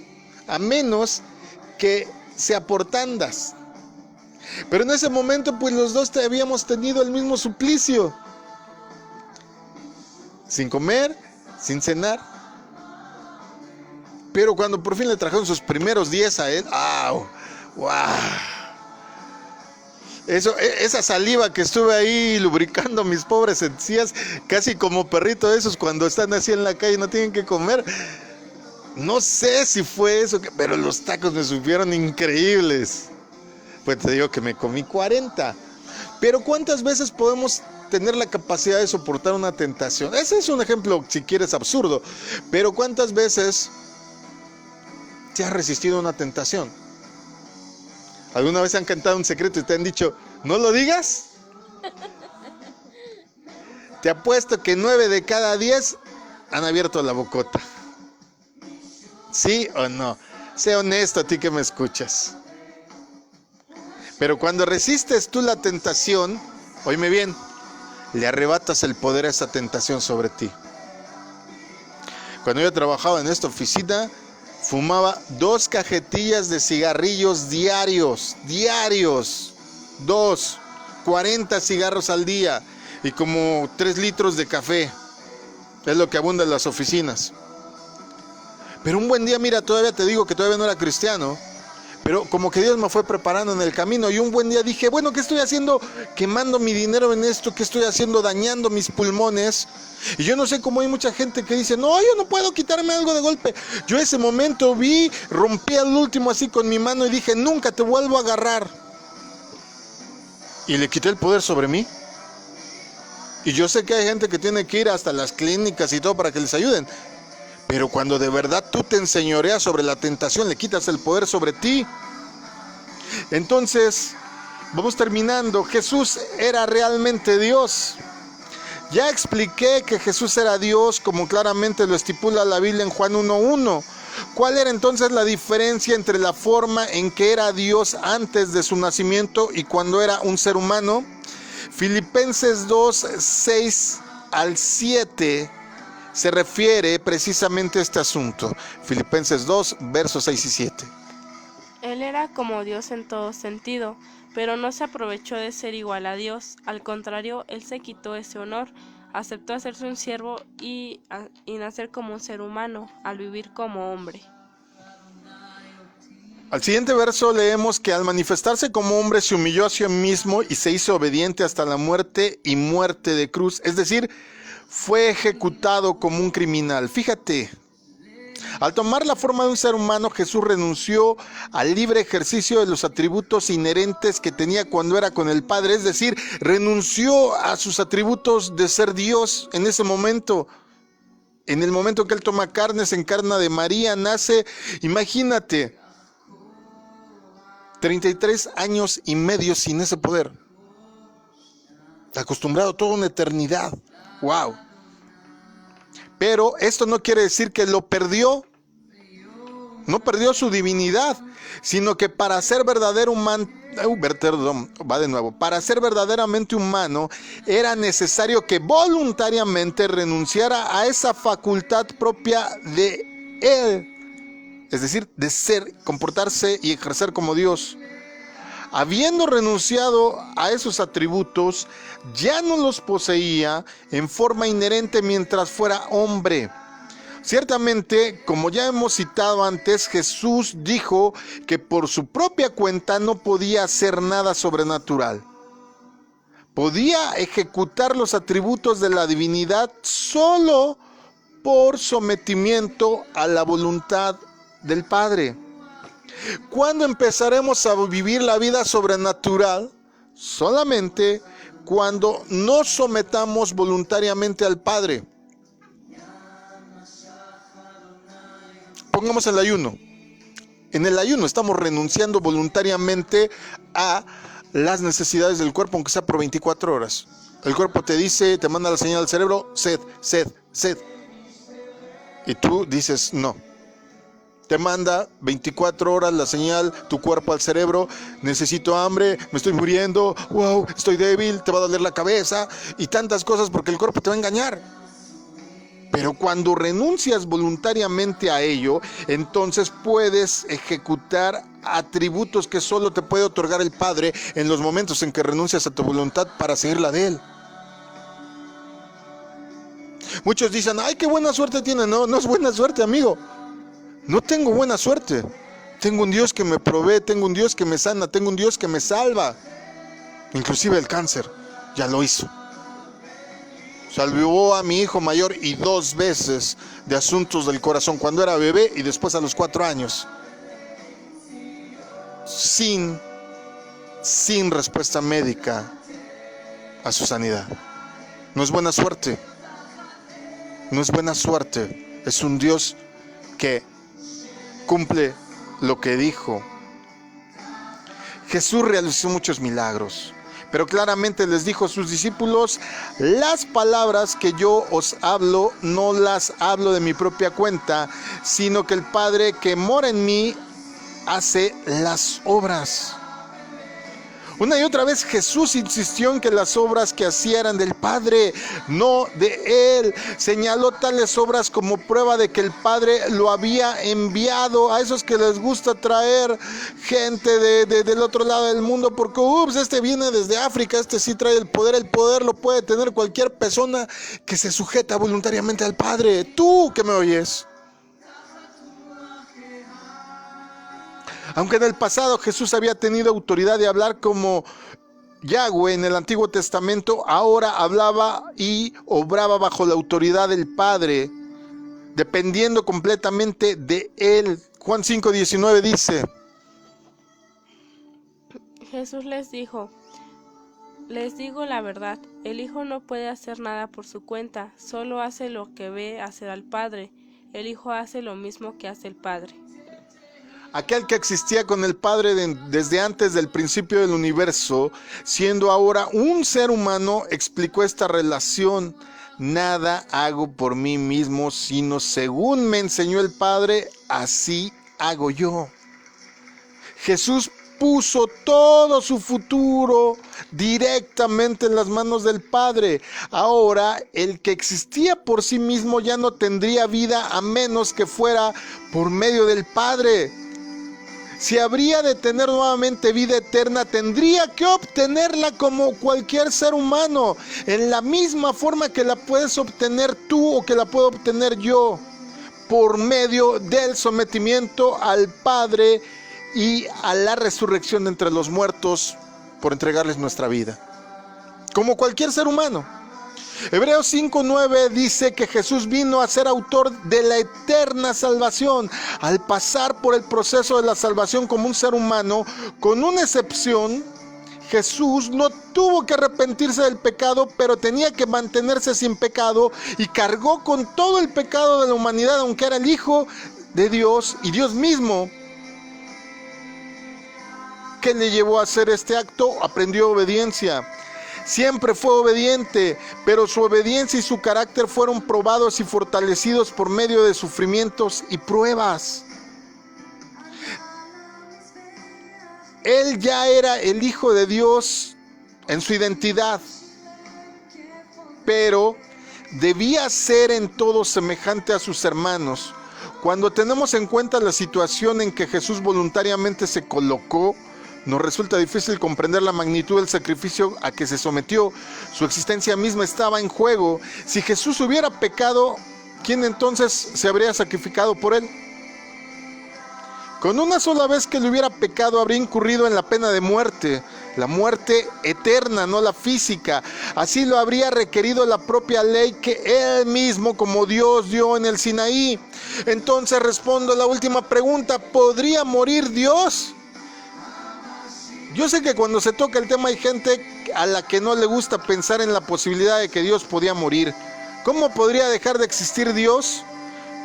Speaker 1: a menos que sea por tandas. Pero en ese momento pues los dos habíamos tenido el mismo suplicio. Sin comer, sin cenar. Pero cuando por fin le trajeron sus primeros 10 a él, ¡wow! Esa saliva que estuve ahí lubricando mis pobres encías, casi como perrito de esos cuando están así en la calle y no tienen que comer. No sé si fue eso, pero los tacos me supieron increíbles. Pues te digo que me comí 40. Pero ¿cuántas veces podemos tener la capacidad de soportar una tentación? Ese es un ejemplo, si quieres, absurdo. Pero ¿cuántas veces te has resistido a una tentación? ¿Alguna vez han cantado un secreto y te han dicho, no lo digas? Te apuesto que 9 de cada 10 han abierto la bocota. ¿Sí o no? Sé honesto a ti que me escuchas. Pero cuando resistes tú la tentación, óyeme bien, le arrebatas el poder a esa tentación sobre ti. Cuando yo trabajaba en esta oficina, fumaba 2 cajetillas de cigarrillos diarios, 40 cigarros al día y como 3 litros de café, es lo que abunda en las oficinas. Pero un buen día, mira, todavía te digo que todavía no era cristiano, pero como que Dios me fue preparando en el camino y un buen día dije, bueno, ¿qué estoy haciendo quemando mi dinero en esto? ¿Qué estoy haciendo dañando mis pulmones? Y yo no sé cómo hay mucha gente que dice, no, yo no puedo quitarme algo de golpe. Yo ese momento rompí al último así con mi mano y dije, nunca te vuelvo a agarrar. Y le quité el poder sobre mí. Y yo sé que hay gente que tiene que ir hasta las clínicas y todo para que les ayuden. Pero cuando de verdad tú te enseñoreas sobre la tentación, le quitas el poder sobre ti. Entonces, vamos terminando. Jesús era realmente Dios. Ya expliqué que Jesús era Dios, como claramente lo estipula la Biblia en Juan 1:1. ¿Cuál era entonces la diferencia entre la forma en que era Dios antes de su nacimiento y cuando era un ser humano? Filipenses 2:6 al 7 se refiere precisamente a este asunto. Filipenses 2, versos 6 y 7.
Speaker 4: Él era como Dios en todo sentido, pero no se aprovechó de ser igual a Dios. Al contrario, Él se quitó ese honor, aceptó hacerse un siervo y nacer como un ser humano, al vivir como hombre.
Speaker 1: Al siguiente verso leemos que al manifestarse como hombre se humilló a sí mismo y se hizo obediente hasta la muerte y muerte de cruz. Es decir, fue ejecutado como un criminal. Fíjate, al tomar la forma de un ser humano, Jesús renunció al libre ejercicio de los atributos inherentes que tenía cuando era con el Padre. Es decir, renunció a sus atributos de ser Dios en ese momento. En el momento que Él toma carne, se encarna de María, nace, imagínate, 33 años y medio sin ese poder. Acostumbrado a toda una eternidad. ¡Wow! Pero esto no quiere decir que lo perdió. No perdió su divinidad, sino que para ser verdadero humano, para ser verdaderamente humano, era necesario que voluntariamente renunciara a esa facultad propia de Él. Es decir, de ser, comportarse y ejercer como Dios. Habiendo renunciado a esos atributos, ya no los poseía en forma inherente mientras fuera hombre. Ciertamente, como ya hemos citado antes, Jesús dijo que por su propia cuenta no podía hacer nada sobrenatural. podía ejecutar los atributos de la divinidad solo por sometimiento a la voluntad del Padre. ¿Cuándo empezaremos a vivir la vida sobrenatural? Solamente cuando nos sometamos voluntariamente al Padre. Pongamos el ayuno. En el ayuno estamos renunciando voluntariamente a las necesidades del cuerpo, aunque sea por 24 horas. El cuerpo te dice, te manda la señal al cerebro, sed, sed, sed. Y tú dices no. Te manda 24 horas la señal, tu cuerpo al cerebro, necesito hambre, me estoy muriendo, wow, estoy débil, te va a doler la cabeza y tantas cosas porque el cuerpo te va a engañar. Pero cuando renuncias voluntariamente a ello, entonces puedes ejecutar atributos que solo te puede otorgar el Padre en los momentos en que renuncias a tu voluntad para seguir la de Él. Muchos dicen, ay, qué buena suerte tiene. No, no es buena suerte, amigo. No tengo buena suerte. Tengo un Dios que me provee, tengo un Dios que me sana, tengo un Dios que me salva. Inclusive el cáncer, ya lo hizo. Salvó a mi hijo mayor y 2 veces de asuntos del corazón, cuando era bebé y después a los 4 años. Sin respuesta médica a su sanidad. No es buena suerte. No es buena suerte. Es un Dios que cumple lo que dijo. Jesús realizó muchos milagros, pero claramente les dijo a sus discípulos, las palabras que yo os hablo, no las hablo de mi propia cuenta, sino que el Padre que mora en mí hace las obras. Una y otra vez Jesús insistió en que las obras que hacía eran del Padre, no de Él. Señaló tales obras como prueba de que el Padre lo había enviado. A esos que les gusta traer gente del otro lado del mundo, porque este viene desde África, este sí trae el poder lo puede tener cualquier persona que se sujeta voluntariamente al Padre. Tú que me oyes. Aunque en el pasado Jesús había tenido autoridad de hablar como Yahweh en el Antiguo Testamento, ahora hablaba y obraba bajo la autoridad del Padre, dependiendo completamente de Él. Juan 5:19 dice:
Speaker 4: Jesús les dijo, les digo la verdad, el Hijo no puede hacer nada por su cuenta, solo hace lo que ve hacer al Padre. El Hijo hace lo mismo que hace el Padre.
Speaker 1: Aquel que existía con el Padre desde antes del principio del universo, siendo ahora un ser humano, explicó esta relación. Nada hago por mí mismo, sino según me enseñó el Padre, así hago yo. Jesús puso todo su futuro directamente en las manos del Padre. Ahora, el que existía por sí mismo ya no tendría vida a menos que fuera por medio del Padre. Si habría de tener nuevamente vida eterna, tendría que obtenerla como cualquier ser humano, en la misma forma que la puedes obtener tú o que la puedo obtener yo, por medio del sometimiento al Padre y a la resurrección de entre los muertos, por entregarles nuestra vida, como cualquier ser humano. Hebreos 5:9 dice que Jesús vino a ser autor de la eterna salvación. Al pasar por el proceso de la salvación como un ser humano, con una excepción, Jesús no tuvo que arrepentirse del pecado, pero tenía que mantenerse sin pecado y cargó con todo el pecado de la humanidad, aunque era el Hijo de Dios y Dios mismo. ¿Qué le llevó a hacer este acto? Aprendió obediencia. Siempre fue obediente, pero su obediencia y su carácter fueron probados y fortalecidos por medio de sufrimientos y pruebas. Él ya era el Hijo de Dios en su identidad, pero debía ser en todo semejante a sus hermanos. Cuando tenemos en cuenta la situación en que Jesús voluntariamente se colocó, nos resulta difícil comprender la magnitud del sacrificio a que se sometió. Su existencia misma estaba en juego. Si Jesús hubiera pecado, ¿quién entonces se habría sacrificado por él? Con una sola vez que le hubiera pecado, habría incurrido en la pena de muerte, la muerte eterna, no la física. Así lo habría requerido la propia ley que él mismo, como Dios, dio en el Sinaí. Entonces respondo a la última pregunta: ¿podría morir Dios? Yo sé que cuando se toca el tema hay gente a la que no le gusta pensar en la posibilidad de que Dios podía morir. ¿Cómo podría dejar de existir Dios?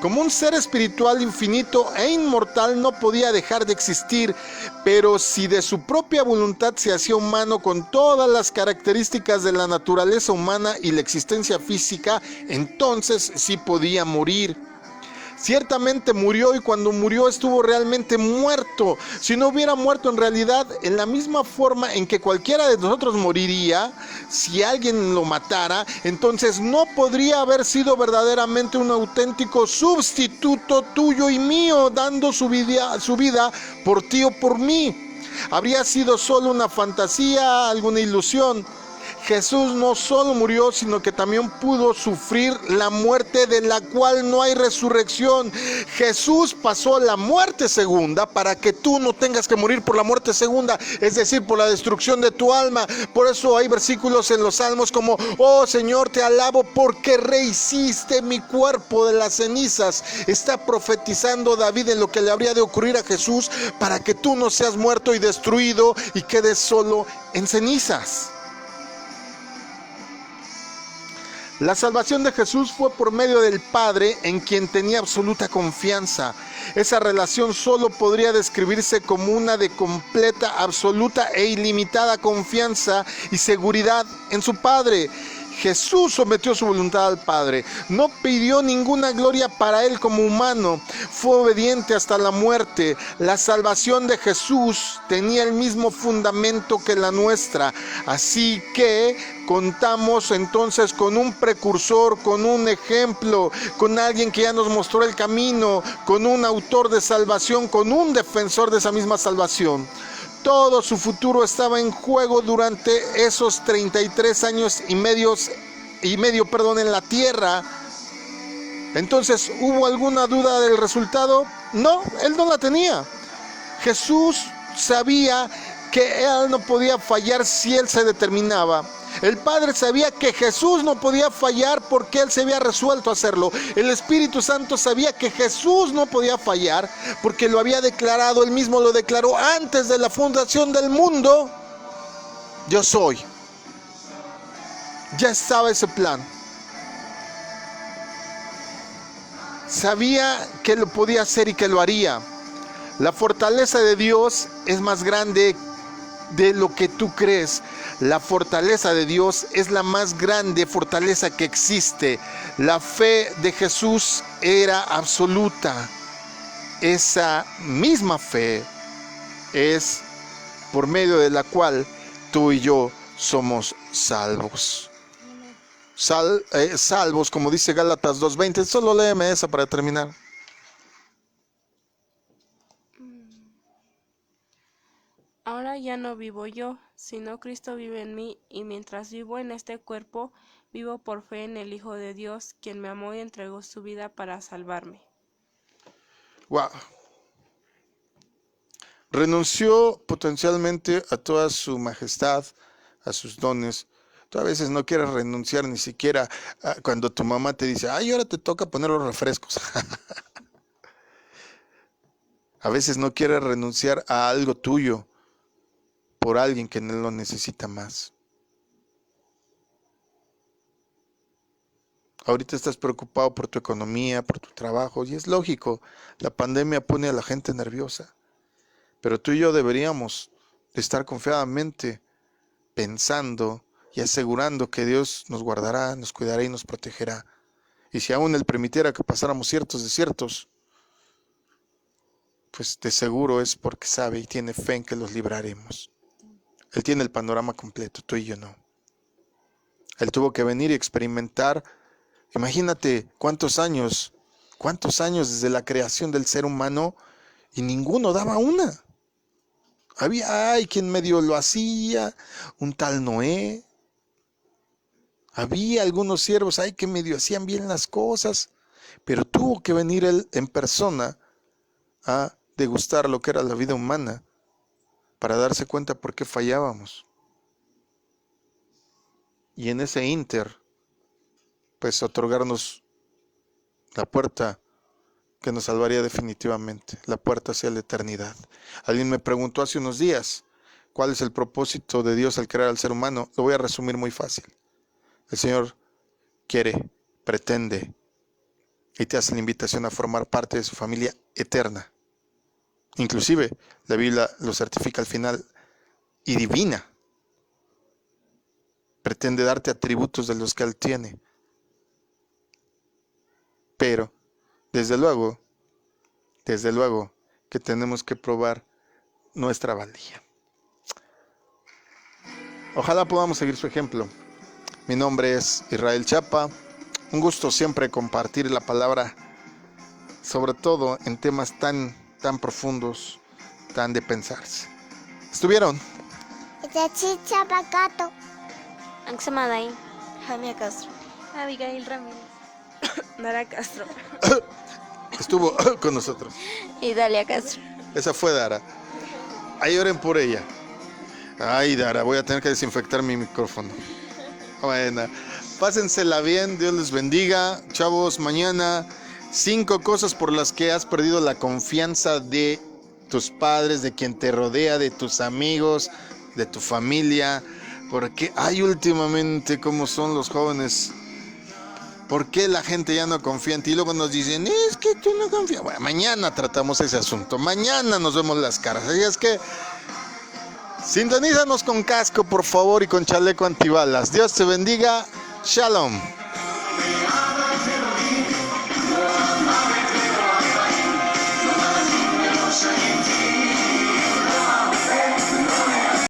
Speaker 1: Como un ser espiritual infinito e inmortal no podía dejar de existir, pero si de su propia voluntad se hacía humano con todas las características de la naturaleza humana y la existencia física, entonces sí podía morir. Ciertamente murió, y cuando murió estuvo realmente muerto. Si no hubiera muerto en realidad, en la misma forma en que cualquiera de nosotros moriría, si alguien lo matara, entonces no podría haber sido verdaderamente un auténtico sustituto tuyo y mío, dando su vida por ti o por mí. Habría sido solo una fantasía, alguna ilusión. Jesús no solo murió, sino que también pudo sufrir la muerte de la cual no hay resurrección. Jesús pasó la muerte segunda para que tú no tengas que morir por la muerte segunda, es decir, por la destrucción de tu alma. Por eso hay versículos en los Salmos como: oh Señor, te alabo porque rehiciste mi cuerpo de las cenizas. Está profetizando David en lo que le habría de ocurrir a Jesús para que tú no seas muerto y destruido y quedes solo en cenizas. La salvación de Jesús fue por medio del Padre, en quien tenía absoluta confianza. Esa relación solo podría describirse como una de completa, absoluta e ilimitada confianza y seguridad en su Padre. Jesús sometió su voluntad al Padre, no pidió ninguna gloria para él como humano, fue obediente hasta la muerte. La salvación de Jesús tenía el mismo fundamento que la nuestra, así que contamos entonces con un precursor, con un ejemplo, con alguien que ya nos mostró el camino, con un autor de salvación, con un defensor de esa misma salvación. Todo su futuro estaba en juego durante esos 33 años y medio en la tierra. Entonces, ¿hubo alguna duda del resultado? No, él no la tenía. Jesús sabía que él no podía fallar si él se determinaba. El Padre sabía que Jesús no podía fallar porque él se había resuelto a hacerlo. El Espíritu Santo sabía que Jesús no podía fallar porque lo había declarado, él mismo lo declaró antes de la fundación del mundo. Yo soy. Ya estaba ese plan. Sabía que lo podía hacer y que lo haría. La fortaleza de Dios es más grande de lo que tú crees. La fortaleza de Dios es la más grande fortaleza que existe. La fe de Jesús era absoluta. Esa misma fe es por medio de la cual tú y yo somos salvos. Salvos, como dice Gálatas 2:20. Solo léeme esa para terminar.
Speaker 4: Ahora ya no vivo yo, sino Cristo vive en mí, y mientras vivo en este cuerpo, vivo por fe en el Hijo de Dios, quien me amó y entregó su vida para salvarme.
Speaker 1: Wow. Renunció potencialmente a toda su majestad, a sus dones. Tú a veces no quieres renunciar ni siquiera cuando tu mamá te dice: ay, ahora te toca poner los refrescos. A veces no quieres renunciar a algo tuyo por alguien que no lo necesita más. Ahorita estás preocupado por tu economía, por tu trabajo, y es lógico, la pandemia pone a la gente nerviosa. Pero tú y yo deberíamos de estar confiadamente pensando y asegurando que Dios nos guardará, nos cuidará y nos protegerá. Y si aún Él permitiera que pasáramos ciertos desiertos, pues de seguro es porque sabe y tiene fe en que los libraremos. Él tiene el panorama completo, tú y yo no. Él tuvo que venir y experimentar. Imagínate cuántos años desde la creación del ser humano y ninguno daba una. Había quien medio lo hacía, un tal Noé. Había algunos siervos que medio hacían bien las cosas, pero tuvo que venir él en persona a degustar lo que era la vida humana para darse cuenta por qué fallábamos. Y en ese ínter, pues otorgarnos la puerta que nos salvaría definitivamente, la puerta hacia la eternidad. Alguien me preguntó hace unos días, ¿cuál es el propósito de Dios al crear al ser humano? Lo voy a resumir muy fácil. El Señor quiere, pretende y te hace la invitación a formar parte de su familia eterna. Inclusive, la Biblia lo certifica al final, y divina. Pretende darte atributos de los que Él tiene. Pero, desde luego que tenemos que probar nuestra valía. Ojalá podamos seguir su ejemplo. Mi nombre es Israel Chapa. Un gusto siempre compartir la palabra, sobre todo en temas tan profundos, tan de pensarse. Estuvieron
Speaker 2: Chicha Pacato.
Speaker 3: Anxamaday.
Speaker 5: Jamia Castro. Abigail Ramírez.
Speaker 4: Nara Castro.
Speaker 1: estuvo con nosotros.
Speaker 3: Y Dalia Castro.
Speaker 1: Esa fue Dara. Ahí oren por ella. Ay, Dara, voy a tener que desinfectar mi micrófono. Bueno, pásensela bien, Dios les bendiga. Chavos, mañana 5 cosas por las que has perdido la confianza de tus padres, de quien te rodea, de tus amigos, de tu familia. Porque hay últimamente cómo son los jóvenes. ¿Por qué la gente ya no confía en ti? Y luego nos dicen, es que tú no confías. Bueno, mañana tratamos ese asunto. Mañana nos vemos las caras. Así es que sintonízanos con casco, por favor, y con chaleco antibalas. Dios te bendiga. Shalom.